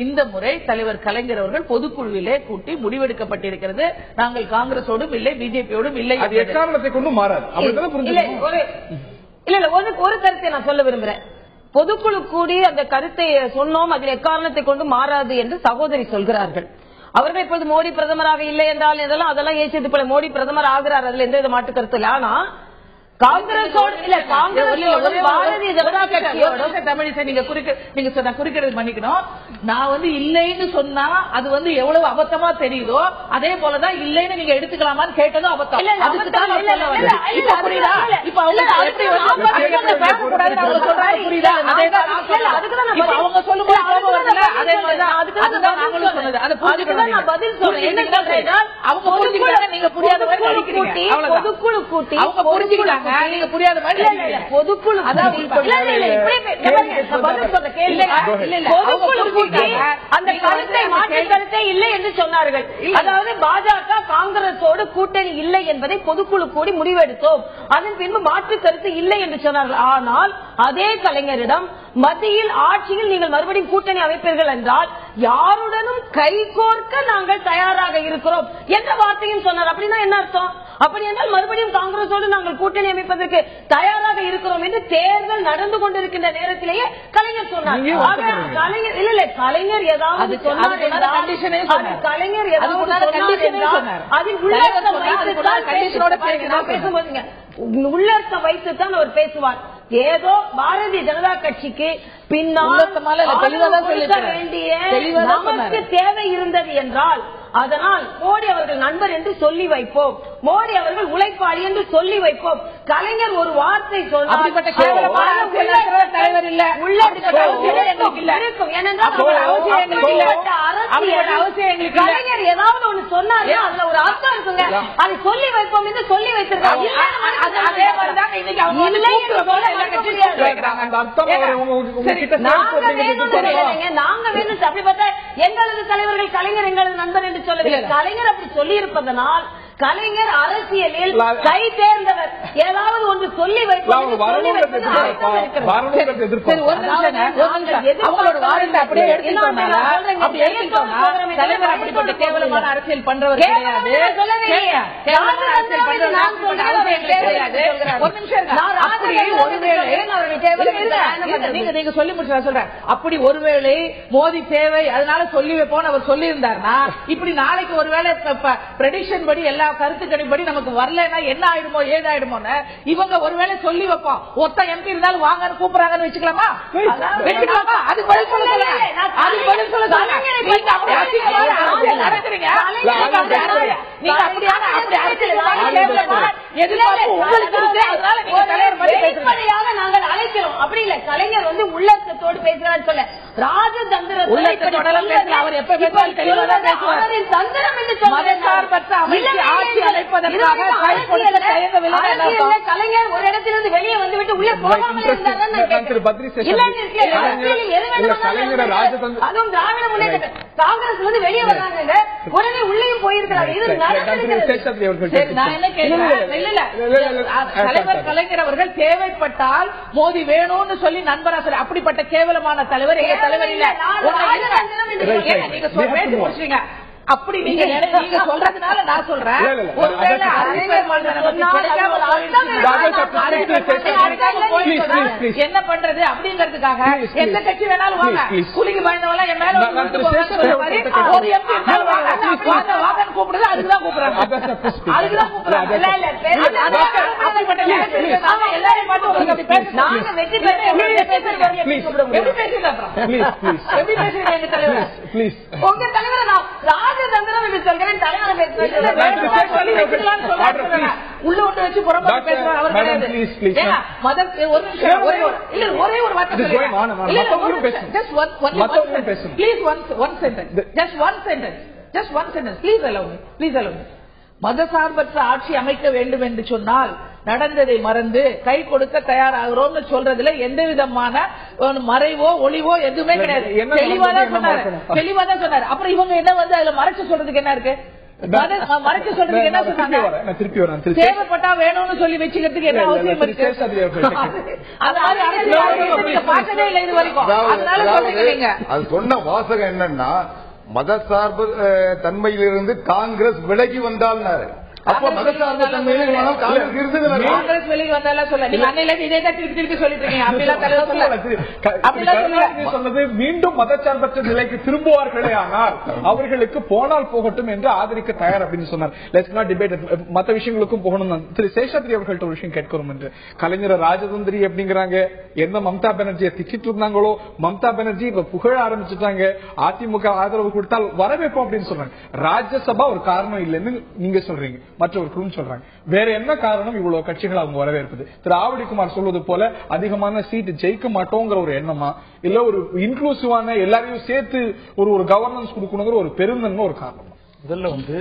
Speaker 6: இந்த முறை தலைவர் கலைஞர் அவர்கள் பொதுக்குழுவிலே கூட்டி முடிவெடுக்கப்பட்டிருக்கிறது. நாங்கள் காங்கிரஸோடும் இல்லை, பிஜேபியோடும் இல்லை.
Speaker 1: அது எக்காரணத்தை கொண்டு மாறாது.
Speaker 3: ஒரு கருத்தை நான் சொல்ல விரும்புறேன். பொதுக்குழு கூடி அந்த கருத்தை சொன்னோம், அதில் எக்காரணத்தை கொண்டு மாறாது என்று சகோதரி சொல்கிறார்கள். அவர்கள் இப்போது மோடி பிரதமராக இல்லை என்றால் அதெல்லாம் ஏசியது போல மோடி பிரதமர் ஆகிறார், அதுல எந்த மாற்று கருத்து இல்லை. ஆனா காங்கிரஸோடு பாரதிய ஜனதா கட்சியோட
Speaker 6: தமிழிசை நீங்க குறுக்கிறது மன்னிக்கணும். நான் இல்லைன்னு சொன்னா அது எவ்வளவு அபத்தமா தெரியுதோ அதே போலதான் இல்லைன்னு நீங்க எடுத்துக்கலாமான்னு கேட்டதும் அபத்தம். அவங்க சொல்லும்போது நீங்க புரியாத பொதுக்குழு கூட்டி அவங்க புரிஞ்சுக்கிறாங்க, நீங்க புரியாத மாதிரி பொதுக்குழு
Speaker 3: அந்த கருத்தை மாற்று கருத்தை இல்லை என்று சொன்னார்கள். அதாவது பாஜக காங்கிரஸோடு கூட்டணி இல்லை என்பதை பொதுக்குழு கூடி முடிவெடுத்தோம், அதன் பின்பு மாற்று கருத்து இல்லை என்று சொன்னார்கள். ஆனால் அதே கலைஞரிடம் மத்தியில் ஆட்சியில் நீங்கள் மறுபடியும் கூட்டணி அமைப்பீர்கள் என்றால் யாருடனும் கைகோர்க்க நாங்கள் தயாராக இருக்கிறோம் என்ற வார்த்தையும் சொன்னார். அப்படின்னா என்ன அர்த்தம்? அப்படி என்றால் மறுபடியும் காங்கிரஸோடு நாங்கள் கூட்டணி அமைப்பதற்கு தயாராக இருக்கிறோம் என்று தேர்தல் நடந்து கொண்டிருக்கின்ற நேரத்திலேயே கலைஞர் சொன்னார். கலைஞர் இல்ல கலைஞர் ஏதாவது சொன்னார் என்றால் கலைஞர் அதில் உள்ளர்த்தம் வைத்துத்தான் அவர் பேசுவார். ஏதோ பாரதிய ஜனதா கட்சிக்கு பின்னால் வேண்டிய நமக்கு தேவை இருந்தது என்றால் அதனால் மோடி அவர்கள் நண்பர் என்று சொல்லி வைப்போம், மோடி அவர்கள் உழைப்பாளி என்று சொல்லி வைப்போம். கலைஞர் ஒரு வார்த்தை சொன்னார். கலைஞர் ஏதாவது ஒண்ணு சொன்னாரு அதுல ஒரு அர்த்தம் இருக்குங்க, அதை சொல்லி வைப்போம் என்று சொல்லி வைத்திருக்காங்க. நாங்க வேணும் அப்படி பார்த்தா எங்களது தலைவர்கள் கலைஞர் எங்களது நண்பர் என்று சொல்ல கலைஞர் அப்படி சொல்லி இருப்பதனால் கலைஞர் அரசியலில் கை தேர்ந்தவர். ஏதாவது ஒன்று சொல்லி வைப்போம்
Speaker 6: கேவலமான அரசியல் பண்றவர் கிடையாது. நீங்க சொல்லி முடிச்சு சொல்றேன். அப்படி ஒருவேளை மோடி தேவை அதனால சொல்லி வைப்போம் அவர் சொல்லி இருந்தாருன்னா இப்படி நாளைக்கு ஒருவேளை ப்ரெடிக்ஷன் படி எல்லா கருத்து கணிப்படி நமக்கு வரலன்னா என்ன ஆயிடுமோ ஏதாயிடுமோன்னு இவங்க ஒருவேளை சொல்லி வைப்போம். ஒருத்த எம்பி இருந்தாலும் வாங்கன்னு கூப்பிடுறாங்கன்னு வச்சுக்கலாமா? வச்சுக்கலாமா? அதுக்கு பதில் சொல்ல அதுக்கு பதில் சொல்ல நீங்க அப்படி நடக்கிறீங்க. நீங்க அப்படியான எதிர்பார்ப்பு உங்களுக்கு இருக்கு. அதனால நீங்க தலைவர்
Speaker 3: வெளிப்படையாக நாங்கள் அழைக்கிறோம். அப்படி இல்ல கலைஞர் வந்து உள்ளத்தோடு பேசுறான்னு சொல்ல ராஜதந்திரத்தோட அவர் எப்ப பேசுவார் தெளிவாக பேசுவார். தந்திரம் என்று மதசார்பற்ற அமைச்சு ஆட்சி அமைப்பதற்காக கலைஞர் ஒரு இடத்திலிருந்து வெளியே வந்துவிட்டு உள்ளே போகாமல் இருந்தார். அதுவும் திராவிட முன்னேற்ற காங்கிரஸ் வந்து வெளியே வராங்க உடனே உள்ளேயும் போயிருக்கிறார்.
Speaker 6: தலைவர் கலைஞர் அவர்கள் தேவைப்பட்டால் மோடி வேணும்னு சொல்லி நண்பரா சொல்லி அப்படிப்பட்ட கேவலமான தலைவர் எங்க தலைவர் இல்ல. நீங்க சொல்றீங்க அப்படி நீங்க சொல்றதுனால நான் சொல்றேன். என்ன பண்றது அப்படிங்கறதுக்காக எந்த கட்சி வேணாலும் வாங்க குளிக்கு பயந்தவெல்லாம் என் மேல ஒரு எம்பி வாங்கன்னு கூப்பிடுறது அதுக்குதான் கூப்பிடுறாங்க. அதுக்குதான் கூப்பிடுறாங்க. எல்லாரையும் பார்த்து உங்களுக்கு எப்படி பேசுறீங்க எங்க தலைவர்? உங்க தலைவர் ராஜதந்திரம் என்று சொல்கிறேன். தலைவர் உள்ள ஒன்று வச்சு புறம்பு பேசுறாங்க. அவர் ஒரே ஒரு வார்த்தை மதசார்பற்ற ஆட்சி அமைக்க வேண்டும் என்று சொன்னால் நடந்ததை மறந்து கை கொடுக்க தயாராகிறோம் சொல்றதுல எந்த விதமான மறைவோ ஒளிவோ எதுவுமே கிடையாது. தெளிவாதான் சொன்னாரு. அப்புறம் இவங்க என்ன வந்து அதுல மறைச்சு சொல்றதுக்கு என்ன இருக்கு? மறைச்சு சொல்றதுக்கு என்ன சொன்னாங்க? தேவைப்பட்டா வேணும்னு சொல்லி வச்சுக்கிறதுக்கு என்ன அவசியம் இருக்கு? அது மாதிரி பார்த்ததே இல்லை இது வரைக்கும். அதனால சொல்றீங்க
Speaker 5: அது சொன்ன வாசகம் என்னன்னா மதசார்பு தன்மையிலிருந்து காங்கிரஸ் விலகி வந்தால் அப்ப மதசார்பு தன்மையில்
Speaker 6: காங்கிரஸ் வெளியே வந்தாலும் சொல்ல நீங்க அன்னையில இதே தான் திருப்பி திருப்பி சொல்லிட்டு இருக்கீங்க. அப்படிலாம்
Speaker 1: சொன்னது மீண்டும் மதச்சார்பற்ற நிலைக்கு திரும்புவார்களே ஆனால் அவர்களுக்கு போனால் போகட்டும் என்று ஆதரிக்க தயார் அப்படின்னு சொன்னார். Let's not debate. மற்ற விஷயங்களுக்கும் போகணும். திரு சேஷாத்ரி அவர்கள்ட்ட ஒரு விஷயம் கேட்கிறோம் என்று கலைஞர் ராஜதந்திரி அப்படிங்கிறாங்க. என்ன மம்தா பானர்ஜியை திச்சிட்டு இருந்தாங்களோ மம்தா பானர்ஜி இப்ப புகழ ஆரம்பிச்சுட்டாங்க. அதிமுக ஆதரவு கொடுத்தால் வரவேற்போம் அப்படின்னு சொல்றாங்க. ராஜ்யசபா ஒரு காரணம் இல்லைன்னு நீங்க சொல்றீங்க, மற்றவர்களும் சொல்றாங்க. வேற என்ன காரணம் இவ்வளவு கட்சிகள் அவங்க வரவேற்பது? திரு ஆவடிக்குமார் சொல்வது போல அதிகமான சீட் ஜெயிக்க மாட்டோங்கிற ஒரு எண்ணமா, இல்ல ஒரு இன்க்ளூசிவான எல்லாரையும் சேர்த்து ஒரு கவர்னன்ஸ் கொடுக்கணுங்கிற ஒரு பெருந்தன்மை ஒரு காரணம்?
Speaker 4: முதல்ல வந்து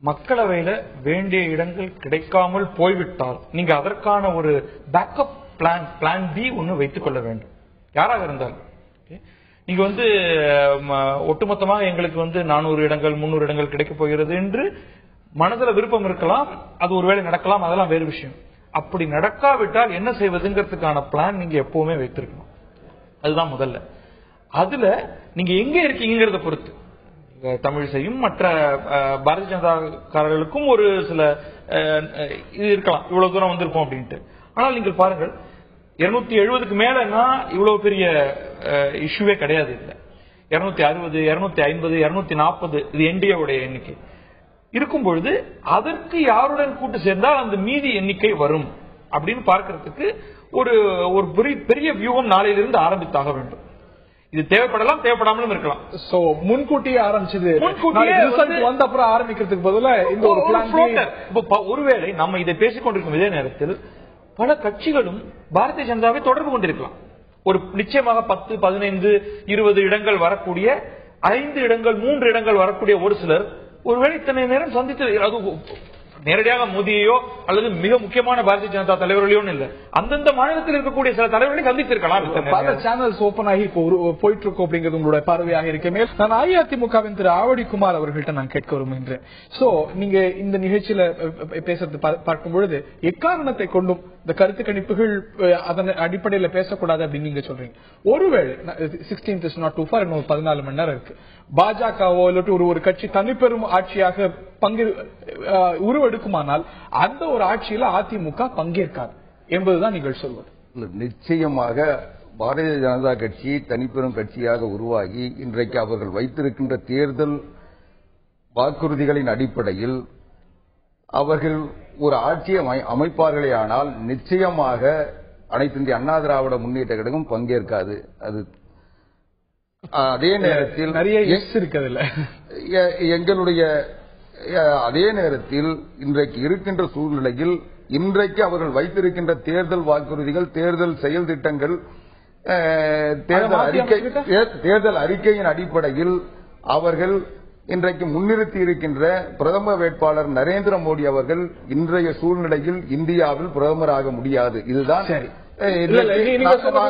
Speaker 4: மக்களவையில வேண்டிய இடங்கள் கிடைக்காமல் போய்விட்டால் நீங்க அதற்கான ஒரு பேக்கப் பிளான் பி ஒன்னு வைத்துக் கொள்ள வேண்டும். யாராக இருந்தாலும் நீங்க வந்து ஒட்டுமொத்தமாக எங்களுக்கு வந்து 400 இடங்கள் 300 இடங்கள் கிடைக்க போகிறது என்று மனதில் விருப்பம் இருக்கலாம். அது ஒருவேளை நடக்கலாம், அதெல்லாம் வேறு விஷயம். அப்படி நடக்காவிட்டால் என்ன செய்வதுங்கிறதுக்கான பிளான் நீங்க எப்பவுமே வைத்திருக்கணும். அதுதான் முதல்ல. அதுல நீங்க எங்க இருக்கீங்கிறத பொறுத்து தமிழிசையும் மற்ற பாரதிய ஜனதாக்காரர்களுக்கும் ஒரு சில இது இருக்கலாம், இவ்வளவு தூரம் வந்திருப்போம் அப்படின்ட்டு. ஆனால் நீங்கள் பாருங்கள், 270க்கு மேலன்னா இவ்வளவு பெரிய இஷ்யூவே கிடையாது. இல்ல 260, 250, 240 இது என்டிஏவுடைய எண்ணிக்கை இருக்கும் பொழுது அதற்கு யாருடன் கூட்டு சேர்ந்தால் அந்த மீதி எண்ணிக்கை வரும் அப்படின்னு பார்க்கறதுக்கு ஒரு ஒரு பெரிய வியூகம் நாளையிலிருந்து ஆரம்பித்தாக வேண்டும். இது தேவைப்படலாம், தேவைப்படாமலும் இருக்கலாம்.
Speaker 1: சோ முன்கூட்டியே ஆரம்பிச்சது, வந்த அப்புறம் ஆரம்பிக்கிறதுக்கு பதிலா இந்த ஒரு பிளான்.
Speaker 4: ஒருவேளை நம்ம இதை பேசிக் கொண்டிருக்கும் இதே நேரத்தில் பல கட்சிகளும் பாரதிய ஜனதாவை தொடர்பு கொண்டிருக்கலாம். ஒரு நிச்சயமாக 10, 15, 20 இடங்கள் வரக்கூடிய, 5 இடங்கள் 3 இடங்கள் வரக்கூடிய ஒரு சிலர் ஒருவேளை இத்தனை நேரம் சந்தித்து, அது நேரடியாக மோடியோ அல்லது மிக முக்கியமான பாரதிய ஜனதா தலைவர்களையோ இல்ல, அந்தந்த மாநிலத்தில் இருக்கக்கூடிய சில தலைவர்களை சந்தித்திருக்கலாம்.
Speaker 1: பல சேனல்ஸ் ஓபன் ஆகி போயிட்டு இருக்கும் அப்படிங்கிறது உங்களுடைய பார்வையாக இருக்கமே. நான் அஇஅதிமுகவின் திரு ஆவடிக்குமார் அவர்கள்ட்ட நான் கேட்க விரும்புகின்றேன். சோ நீங்க இந்த நிகழ்ச்சியில பேசுறது பார்க்கும் பொழுது எக்காரணத்தை கொண்டும் இந்த கருத்து கணிப்புகள் அதன் அடிப்படையில பேசக்கூடாது அப்படின்னு நீங்க சொல்றீங்க. ஒருவேளை 16th is not too far, இன்னும் 14 மணி நேரம் இருக்கு. பாஜகவோ இல்லாட்டி ஒரு கட்சி தனிப்பெரும் ஆட்சியாக உருவெடுக்குமானால் அந்த ஒரு ஆட்சியில அதிமுக பங்கேற்காது என்பதுதான் நீங்கள் சொல்வது.
Speaker 5: நிச்சயமாக பாரதிய ஜனதா கட்சி தனிப்பெரும் கட்சியாக உருவாகி இன்றைக்கு அவர்கள் வைத்திருக்கின்ற தேர்தல் வாக்குறுதிகளின் அடிப்படையில் அவர்கள் ஒரு ஆட்சியை அமைப்பார்களே ஆனால் நிச்சயமாக அனைத்து இந்திய அண்ணா திராவிட முன்னேற்ற கழகம் பங்கேற்காது. அது அதே நேரத்தில்
Speaker 1: நிறைய இருக்கிறது.
Speaker 5: எங்களுடைய அதே நேரத்தில் இன்றைக்கு இருக்கின்ற சூழ்நிலையில் இன்றைக்கு அவர்கள் வைத்திருக்கின்ற தேர்தல் வாக்குறுதிகள், தேர்தல் செயல் திட்டங்கள், தேர்தல் அறிக்கையின் அடிப்படையில் அவர்கள் இன்றைக்கு முன்னிறுத்தி இருக்கின்ற பிரதமர் வேட்பாளர் நரேந்திர மோடி அவர்கள் இன்றைய சூழ்நிலையில் இந்தியாவில் பிரதமராக முடியாது. இதுதான் சரி.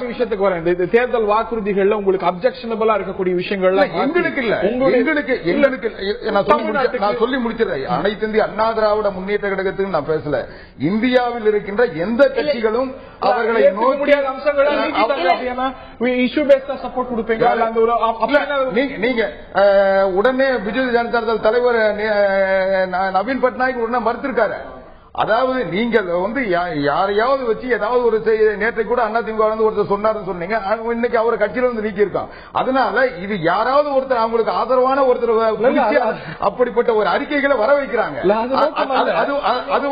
Speaker 1: விஷயத்துக்கு வரேன். தேர்தல் வாக்குறுதிகள்ல உங்களுக்கு அப்செக்ஷனபிளா இருக்கக்கூடிய விஷயங்கள்
Speaker 5: எங்களுக்கு இல்ல, எங்களுக்கு நான் சொல்லி முடிச்சிடறேன். அனைத்து இந்திய அண்ணா திராவிட முன்னேற்ற கழகத்துக்கு நான் பேசல. இந்தியாவில் இருக்கின்ற எந்த கட்சிகளும் அவர்களை நோக்கிய அம்சங்களை நீங்க உடனே பிஜு ஜனதா தள் தலைவர் நவீன் பட்நாயக் உடனே மறுத்திருக்காரு. அதாவது நீங்கள் யாரையாவது வச்சு ஏதாவது ஒரு நேற்றை கூட அதிமுக ஒருத்தர் சொன்னாருன்னு சொன்னீங்க, இன்னைக்கு அவர் கட்சியில வந்து நீக்கி இருக்கான். அதனால இது யாராவது ஒருத்தர் அவங்களுக்கு ஆதரவான ஒருத்தர் அப்படிப்பட்ட ஒரு அறிக்கைகளை வர வைக்கிறாங்க. அது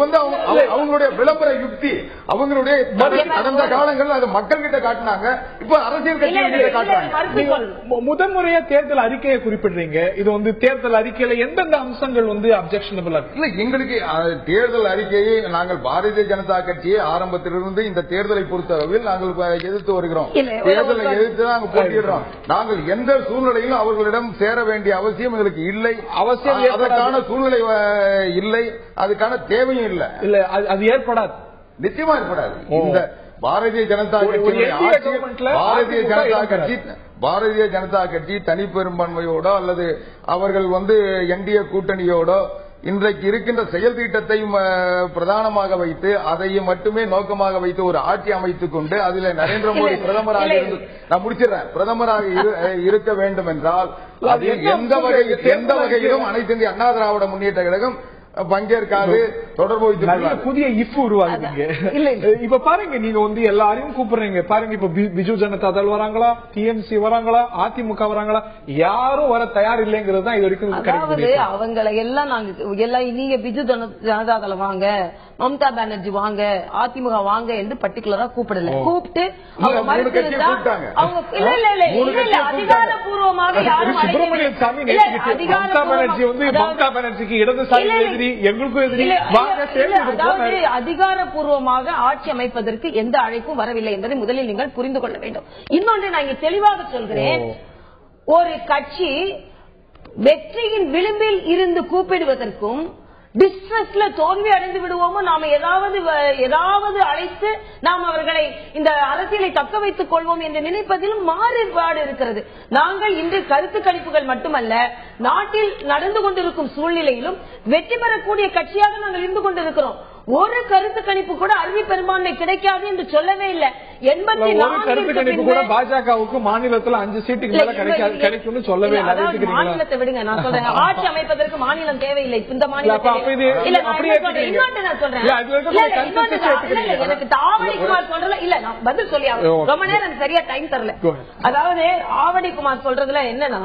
Speaker 5: அவங்களுடைய விளம்பர யுக்தி. அவங்களுடைய கடந்த காலங்கள் அது மக்கள் கிட்ட காட்டினாங்க, இப்ப அரசியல் கட்சிகள் காட்டுறாங்க.
Speaker 1: முதன்முறையா தேர்தல் அறிக்கையை குறிப்பிடுறீங்க. இது தேர்தல் அறிக்கையில எந்தெந்த அம்சங்கள் அப்செக்ஷனபிளா
Speaker 5: இல்ல? எங்களுக்கு தேர்தல் அறிக்கை நாங்கள் பாரதிய ஜனதா கட்சியை ஆரம்பத்திலிருந்து இந்த தேர்தலை பொறுத்தளவில் நாங்கள் எதிர்த்து வருகிறோம். தேர்தலை எதிர்த்து நாங்கள் போட்டியிடுறோம். நாங்கள் எந்த சூழ்நிலையிலும் அவர்களிடம் சேர வேண்டிய அவசியம் எங்களுக்கு இல்லை. அவசியம் அதற்கான சூழ்நிலை இல்லை, அதுக்கான தேவையும் இல்லை.
Speaker 1: இல்ல அது ஏற்படாது,
Speaker 5: நிச்சயமா ஏற்படாது. இந்த பாரதிய ஜனதா பாரதிய ஜனதா கட்சி தனிப்பெரும்பான்மையோட அல்லது அவர்கள் என்டிஏ கூட்டணியோட இன்றைக்கு இருக்கின்ற செயல் திட்டத்தை பிரதானமாக வைத்து அதையும் மட்டுமே நோக்கமாக வைத்து ஒரு ஆட்சி அமைத்துக் கொண்டு அதில் நரேந்திர மோடி பிரதமராக இருந்து நான் முடிச்சிடறேன் பிரதமராக இருக்க வேண்டும் என்றால் அதில் எந்த வகையிலும் அனைத்து இந்திய அண்ணா திராவிட முன்னேற்ற கழகம் பங்கேற்காது. தொடர்பு
Speaker 1: புதிய இஃப் உருவாகுங்க. இப்ப பாருங்க, நீங்க எல்லாரையும் கூப்பிடுறீங்க பாருங்க. இப்ப பிஜு ஜனதா தள் வராங்களா, டிஎம்சி வராங்களா, அதிமுக வராங்களா, யாரும் வர தயார் இல்லைங்கிறது தான் இது வரைக்கும்.
Speaker 3: அதாவது அவங்களை எல்லாம் நாங்க நீங்க பிஜு ஜனதா தள வாங்க, மம்தா பானர்ஜி வாங்க, அதிமுக வாங்க என்று பர்டிகுலரா கூப்பிடல. கூப்பிட்டு அவங்க அதிகாரப்பூர்வமாக யாரும்
Speaker 1: சுப்பிரமணியன் சாமி மம்தா பானர்ஜி மம்தா பானர்ஜிக்கு இடதுசாரி எதிரி, எங்களுக்கும் எதிரி.
Speaker 3: அதாவது அதிகாரப்பூர்வமாக ஆட்சி அமைப்பதற்கு எந்த அழைப்பும் வரவில்லை என்பதை முதலில் நீங்கள் புரிந்து கொள்ள வேண்டும். இன்னொன்று நான் இங்கே தெளிவாக சொல்கிறேன், ஒரு கட்சி வெற்றியின் விளிம்பில் இருந்து கூப்பிடுவதற்கும் டிஸ்ட்ரெஸ்ல தோல்வி அடைந்து விடுவோமோ நாம ஏதாவது அழைத்து நாம் அவர்களை இந்த அரசியலை தக்க வைத்துக் கொள்வோம் என்று நினைப்பதிலும் மாறுபாடு இருக்கிறது. நாங்கள் இன்று கருத்து கணிப்புகள் மட்டுமல்ல, நாட்டில் நடந்து கொண்டிருக்கும் சூழ்நிலையிலும் வெற்றி பெறக்கூடிய கட்சியாக நாங்கள் இருந்து கொண்டிருக்கிறோம். ஒரு கருத்து கணிப்பு கூட அறுதி பெரும்பான்மை கிடைக்காது என்று சொல்லவே இல்லை.
Speaker 1: 84 கூட பாஜகவுக்கு மாநிலத்துல 5 சீட்டுக்கு மேல கிடைக்கும்னு சொல்லவே இல்லை.
Speaker 3: மாநிலத்தை விடுங்க, நான் சொல்றேன் ஆட்சி அமைப்பதற்கு மாநிலம் தேவையில்லை. இந்த மாநிலத்தில் எனக்கு ஆவடிக்குமார் சொல்றதுல இல்ல, நான் பதில் சொல்லி ரொம்ப நேரம் சரியா டைம் தரல. அதாவது ஆவடிக்குமார் சொல்றதுல என்னன்னா,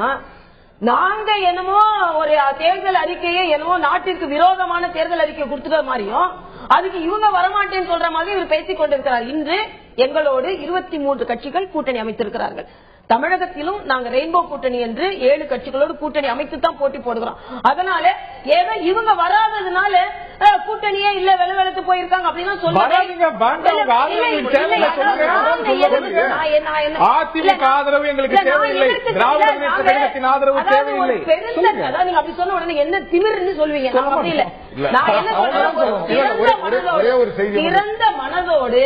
Speaker 3: நாங்க என்னமோ ஒரு தேர்தல் அறிக்கையை என்னமோ நாட்டிற்கு விரோதமான தேர்தல் அறிக்கை கொடுத்துட்ட மாதிரியும் அதுக்கு இவங்க வரமாட்டேன்னு சொல்ற மாதிரி இவர் பேசிக் கொண்டிருக்கிறார். இன்று எங்களோடு 23 கட்சிகள் கூட்டணி அமைத்திருக்கிறார்கள். தமிழகத்திலும் நாங்க ரெயின்போ கூட்டணி என்று 7 கட்சிகளோடு கூட்டணி அமைத்து தான் போட்டி போடுகிறோம். அதனால ஏதோ இவங்க வராததுனால கூட்டணியே இல்ல வெளவெளத்து போயிருக்காங்க அப்படின்னா சொல்லுங்க.
Speaker 1: ஆதரவு எங்களுக்கு தேவையில்லை, திராவிட முன்னேற்ற கழகத்தின் ஆதரவு தேவையில்லை.
Speaker 3: நீங்க அப்படி சொன்ன உடனே என்ன திமிர்னு சொல்லுவீங்க. அப்படி இல்ல, நான் என்ன சொல்றேன், திறந்த மனதோடு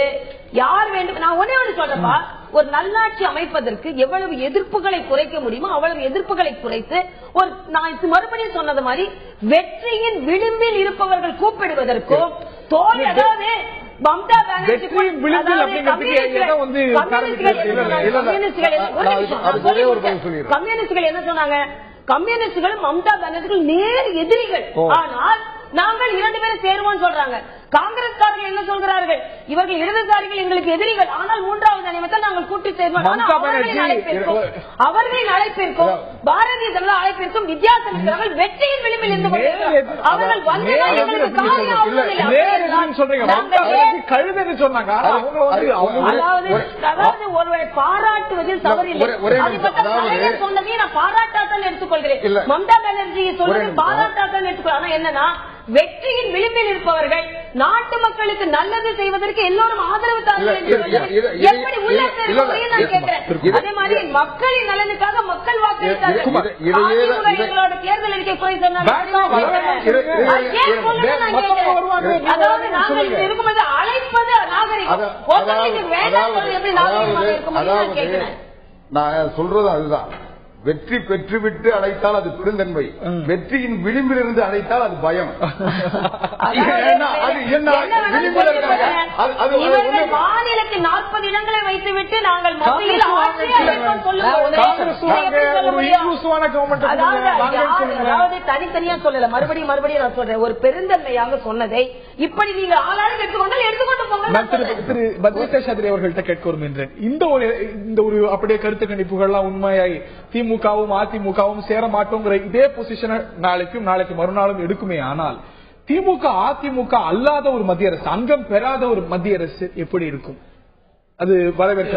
Speaker 3: யார் வேண்டும். நான் ஒன்னே ஒன்று சொல்றப்பா, ஒரு நல்லாட்சி அமைப்பதற்கு எவ்வளவு எதிர்ப்புகளை குறைக்க முடியுமோ அவ்வளவு எதிர்ப்புகளை குறைத்து ஒரு நான் மறுபடியும் சொன்னது மாதிரி வெற்றியின் விளிம்பில் இருப்பவர்கள் கூப்பிடுவதற்கும் தோல்வி, அதாவது மம்தா பானர்ஜி கம்யூனிஸ்டுகள் என்ன சொன்னாங்க, கம்யூனிஸ்டுகள் மம்தா பானர்ஜி நேர் எதிரிகள், ஆனால் நாங்கள் 2 பேரும் சேருவோம் சொல்றாங்க. காங்கிரஸ்காரர்கள் என்ன சொல்கிறார்கள், இவர்கள் இடதுசாரிகள் எங்களுக்கு எதிரிகள், ஆனால் 3வது நிமித்தம் நாங்கள் கூட்டி சேர்வோம். அவர்களின் அழைப்பிற்கும் பாரதிய ஜனதா அழைப்பிற்கும் வித்தியாசம் இருக்கிறார்கள். வெற்றியின் விளிம்பில் இருந்து அவர்கள் வந்ததால் எங்களுக்கு காரியம் அதாவது ஒருவரை பாராட்டுவதில் தவறில்லை. சொன்னதையும் நான் பாராட்டாத்தான் எடுத்துக்கொள்கிறேன். மம்தா பானர்ஜியை சொல்வது பாராட்டாத்தான் எடுத்துக்கொள்ள. ஆனா என்னன்னா, வெற்றியின் விளிம்பில் இருப்பவர்கள் நாட்டு மக்களுக்கு நல்லது செய்வதற்கு எல்லோரும் ஆதரவு எப்படி உள்ள அதே மாதிரி மக்களின் நலனுக்காக மக்கள் வாக்களித்தார்கள். தேர்தல் அறிக்கை போய் சொன்னாங்க. அதாவது நாங்கள் இருக்கும்போது அழைப்பது நாகரிகம் வேண்டாம் எப்படி நாகரிகமாக இருக்க முடியும் கேட்கிறேன்.
Speaker 5: நான் சொல்றது அதுதான். வெற்றி பெற்றுவிட்டு அழைத்தால் அது பெருந்தன்மை, வெற்றியின் விளிம்பிலிருந்து அழைத்தால் அது பயம்.
Speaker 3: மாநிலத்தில் 40 இடங்களை வைத்துவிட்டு நாங்கள் மத்தியில் அதாவது தனித்தனியா சொல்லல, மறுபடியும் நான் சொல்றேன், ஒரு பெருந்தன்மையாக சொன்னதை இப்படி நீங்க ஆளாக எடுத்துக்கொண்டால் எடுத்துக்கொண்டு போங்க.
Speaker 1: திரு பத்ரிகா சௌத்ரி அவர்கள்ட்ட கேட்க விரும்புகின்றேன். இந்த ஒரு அப்படியே கருத்து கணிப்புகள்லாம் உண்மையாய் திமுகவும் அதிமுகவும் சேர மாட்டோங்கிற இதே பொசிஷனை நாளைக்கு மறுநாளும் எடுக்குமே. ஆனால் திமுக அதிமுக அல்லாத ஒரு மத்திய அரசு, அங்கம் பெறாத ஒரு மத்திய அரசு எப்படி இருக்கும்? அது வரவேற்க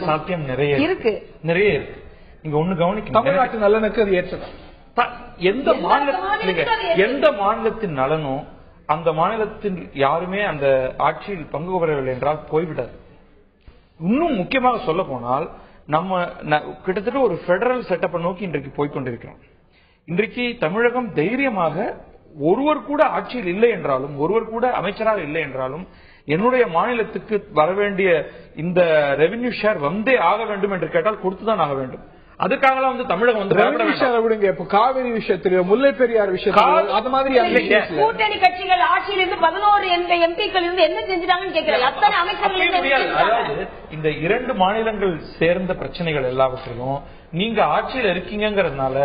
Speaker 4: சாத்தியம் நிறைய இருக்கு. நீங்க ஒண்ணு கவனிக்க,
Speaker 1: தமிழ்நாட்டு நலனுக்கு அது ஏற்றதா?
Speaker 4: எந்த மாநிலத்தின் நலனோ அந்த மாநிலத்தில் யாருமே அந்த ஆட்சியில் பங்கு பெறவில்லை என்றால் போய்விடாது. இன்னும் முக்கியமாக சொல்ல போனால் நம்ம கிட்டத்தட்ட ஒரு பெடரல் செட்டப்பை நோக்கி இன்றைக்கு போய்கொண்டிருக்கிறோம். இன்றைக்கு தமிழகம் தைரியமாக ஒருவர் கூட ஆட்சியில் இல்லை என்றாலும், ஒருவர் கூட அமைச்சராக இல்லை என்றாலும், என்னுடைய மாநிலத்துக்கு வர வேண்டிய இந்த ரெவென்யூ ஷேர் வந்தே ஆக வேண்டும் என்று கேட்டால் கொடுத்துதான் ஆக வேண்டும். அதுக்காக வந்து தமிழகம் வந்து
Speaker 1: விடுங்க. இப்ப காவிரி விஷயத்துல, முல்லை பெரியார் விஷயத்துல அது மாதிரி
Speaker 3: கூட்டணி கட்சிகள் ஆட்சியில் இருந்து 11 எம்பிக்கள் இருந்து என்ன செஞ்சிட்டாங்கன்னு கேட்கிறேன். அத்தனை அமைச்சர்கள்
Speaker 4: இந்த 2 மாநிலங்கள் சேர்ந்த பிரச்சனைகள் எல்லாவற்றிலும் நீங்க ஆட்சியில இருக்கீங்கிறதுனால,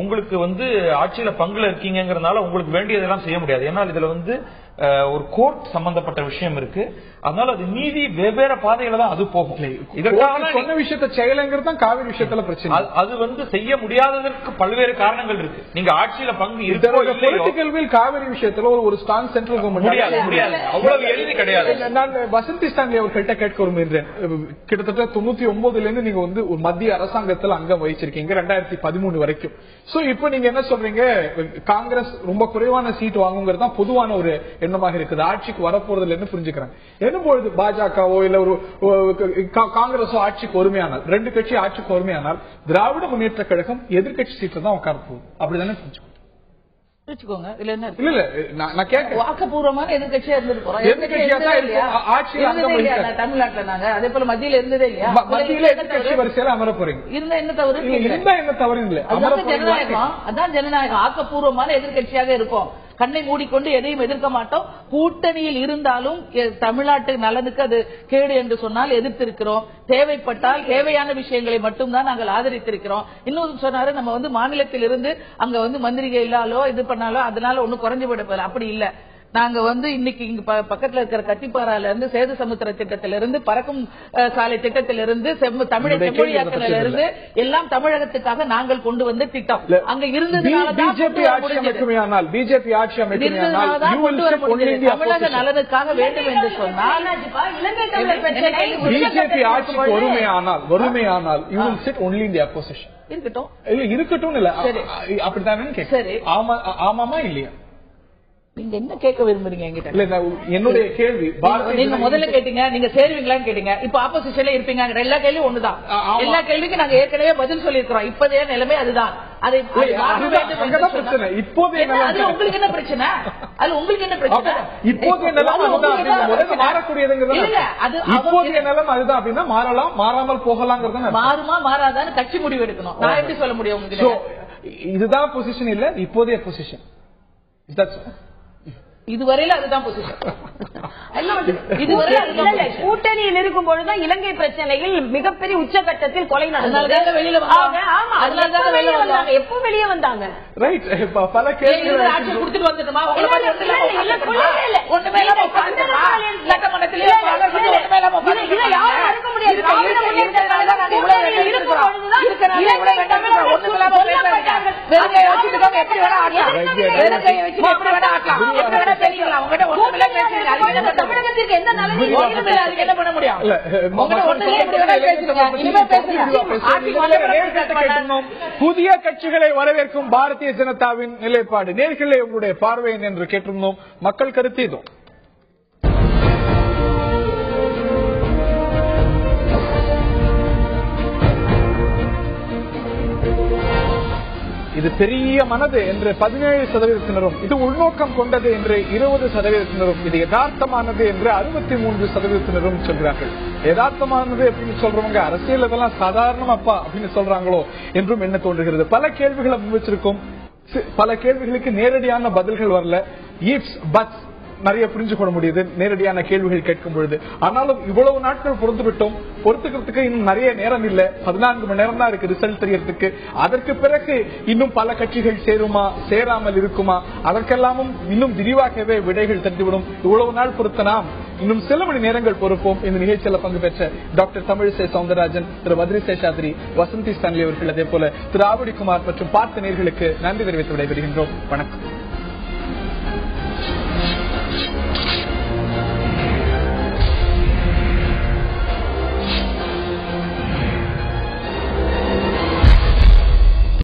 Speaker 4: உங்களுக்கு வந்து ஆட்சியில பங்குல இருக்கீங்கிறதுனால உங்களுக்கு வேண்டியதெல்லாம் செய்ய முடியாது. ஏன்னா இதுல வந்து ஒரு கோர்ட் சம்பந்தப்பட்ட விஷயம் இருக்கு. அதனால அது நீதி வெவ்வேறு பாதையில தான் அது போகும்.
Speaker 1: இதற்காக சொன்ன விஷயத்தை செய்யலங்கிறது தான் காவிரி விஷயத்துல பிரச்சனை.
Speaker 4: அது வந்து செய்ய முடியாததற்கு பல்வேறு காரணங்கள் இருக்கு. நீங்க ஆட்சியில பங்கு
Speaker 1: பொலிட்டிக்கல் காவிரி விஷயத்துல ஒரு ஸ்ட்ராங் சென்ட்ரல் கவர்மெண்ட்
Speaker 4: முடியாது, அவ்வளவு எளிது கிடையாது.
Speaker 1: நான் வசந்தி ஸ்டான்லி அவர்கள்ட்ட கேட்க விரும்புகிறேன். கிட்டத்தட்ட 99ல இருந்து நீங்க வந்து ஒரு மத்திய அரசாங்கத்தில் அங்கம் வகிச்சிருக்கீங்க 2013 வரைக்கும். சோ இப்ப நீங்க என்ன சொல்றீங்க, காங்கிரஸ் ரொம்ப குறைவான சீட் வாங்குங்கிறது தான் பொதுவான ஒரு எண்ணமாக இருக்குது. ஆட்சிக்கு வரப்போறதுல புரிஞ்சுக்கிறாங்க. என்னும்பொழுது பாஜகவோ இல்ல ஒரு காங்கிரஸோ ஆட்சிக்கு ஒருமையானால், 2 கட்சி ஆட்சிக்கு ஒருமையானால், திராவிட முன்னேற்ற கழகம் எதிர்கட்சி சீட்ல தான் உட்கார போகுது. அப்படிதானே புரிஞ்சுக்கோங்க.
Speaker 6: வாக்குப்பூர்வமான எதிர்கட்சியா தமிழ்நாட்டில் நாங்க அதே போல மத்தியில இருந்ததே இல்லையா?
Speaker 1: மத்தியில எதிர்கட்சி வரிசையில அமர போறீங்க.
Speaker 6: இருந்தா என்ன தவறு?
Speaker 1: என்ன தவறு இல்லை.
Speaker 6: அதான் ஜனநாயகம். ஆக்கப்பூர்வமான எதிர்கட்சியாக இருக்கும். கண்ணை மூடிக்கொண்டு எதையும் எதிர்க்க மாட்டோம். கூட்டணியில் இருந்தாலும் தமிழ்நாட்டு நலனுக்கு அது கேடு என்று சொன்னால் எதிர்த்திருக்கிறோம். தேவைப்பட்டால் தேவையான விஷயங்களை மட்டும்தான் நாங்கள் ஆதரித்திருக்கிறோம். இன்னொரு சொன்னாரு, நம்ம மாநிலத்தில் இருந்து அங்க மந்திரிகை இல்லாலோ இது பண்ணாலோ அதனால ஒன்னும் குறைஞ்சு விட போல. அப்படி இல்ல. நாங்க இன்னைக்கு இங்க பக்கத்துல இருக்கிற கத்திப்பாறால இருந்து சேது சமுத்திர திட்டத்திலிருந்து பறக்கும் சாலை திட்டத்திலிருந்து தமிழை செம்மொழியாக்கல இருந்து எல்லாம் தமிழகத்துக்காக நாங்கள் கொண்டு வந்த திட்டம் அங்க இருந்ததுனால
Speaker 1: பிஜேபி ஆட்சி
Speaker 6: தமிழக நலனுக்காக வேண்டும் என்று சொன்னால்
Speaker 1: பிஜேபி ஆட்சி வறுமையானால் you will sit only in the opposition. இருக்கட்டும் இல்ல அப்படித்தானே. சரி, ஆமாமா இல்லையா?
Speaker 6: நீங்க என்ன கேட்க விரும்புறீங்க என்கிட்ட?
Speaker 1: என்னுடைய கேள்வி,
Speaker 6: நீங்க முதல்ல கேட்டீங்க நீங்க சேருவீங்களான்னு கேட்டீங்க. இப்ப ஆப்போசிஷன்ல இருப்பீங்க. எல்லா கேள்வியும் ஒண்ணுதான். எல்லா கேள்விக்கும் நாங்க ஏற்கனவே பதில் சொல்லியிருக்கிறோம். இப்போதைய நிலைமை அதுதான். உங்களுக்கு என்ன பிரச்சனை? அது உங்களுக்கு என்ன பிரச்சனை?
Speaker 1: இப்போதைய நிலைமை அதுதான் அப்படின்னா மாறலாம், மாறாமல் போகலாங்கிறது.
Speaker 6: மாறுமா மாறாதான்னு கட்சி முடிவு எடுக்கணும். நான் எப்படி சொல்ல முடியும் உங்களுக்கு?
Speaker 1: இதுதான் பொசிஷன் இல்ல, இப்போதைய பொசிஷன்.
Speaker 6: இதுவரையில அதுதான் பொசிஷன்.
Speaker 3: கூட்டணியில் இருக்கும் பொழுதுதான் இலங்கை பிரச்சனையில் மிகப்பெரிய உச்சகட்டத்தில் கொலை நடந்தது. எப்போ வெளியே வந்தாங்க?
Speaker 1: பல கேள்விகள்
Speaker 3: தமிழகத்திற்கு எந்த
Speaker 1: புதிய கட்சிகளை வரவேற்கும் பாரதிய ஜனதாவின் நிலைப்பாடு நேர்களை உங்களுடைய பார்வை என்று கேட்டிருந்தோம். மக்கள் கருத்து இதோ. இது பெரிய மனது என்று 17%, இது உள்நோக்கம் கொண்டது என்று 20%, இது யதார்த்தமானது என்று 63% சொல்கிறார்கள். யதார்த்தமானது அப்படின்னு சொல்றவங்க அரசியல் இதெல்லாம் சாதாரணமாப்பா அப்படின்னு சொல்றாங்களோ என்றும் என்ன தோன்றுகிறது. பல கேள்விகளை முன்வச்சிருக்கோம். பல கேள்விகளுக்கு நேரடியான பதில்கள் வரல. இஃப்ஸ் பட்ஸ் நிறைய புரிஞ்சு கொள்ள முடியுது நேரடியான கேள்விகள் கேட்கும் பொழுது. ஆனாலும் இவ்வளவு நாட்கள் பொறுத்து விட்டோம். பொறுத்துக்கிறதுக்கு இன்னும் நிறைய நேரம் இல்ல. 14 மணி நேரம் தான் இருக்கு ரிசல்ட் தெரியறதுக்கு. அதற்கு பிறகு இன்னும் பல கட்சிகள் சேருமா, சேராமல் இருக்குமா, அதற்கெல்லாமும் இன்னும் விரிவாகவே விடைகள் தெரிந்துவிடும். இவ்வளவு நாள் பொறுத்த நாம் இன்னும் சில மணி நேரங்கள் பொறுப்போம். இந்த நிகழ்ச்சியில் பங்கு பெற்ற டாக்டர் தமிழிசை சவுந்தரராஜன், திரு பத்ரி சேஷாத்ரி, வசந்தி ஸ்டான்லி அவர்கள், அதே போல திரு ஆவடிக்குமார் மற்றும் பார்த்த நேயர்களுக்கு நன்றி தெரிவித்து விடைபெறுகின்றோம். வணக்கம்.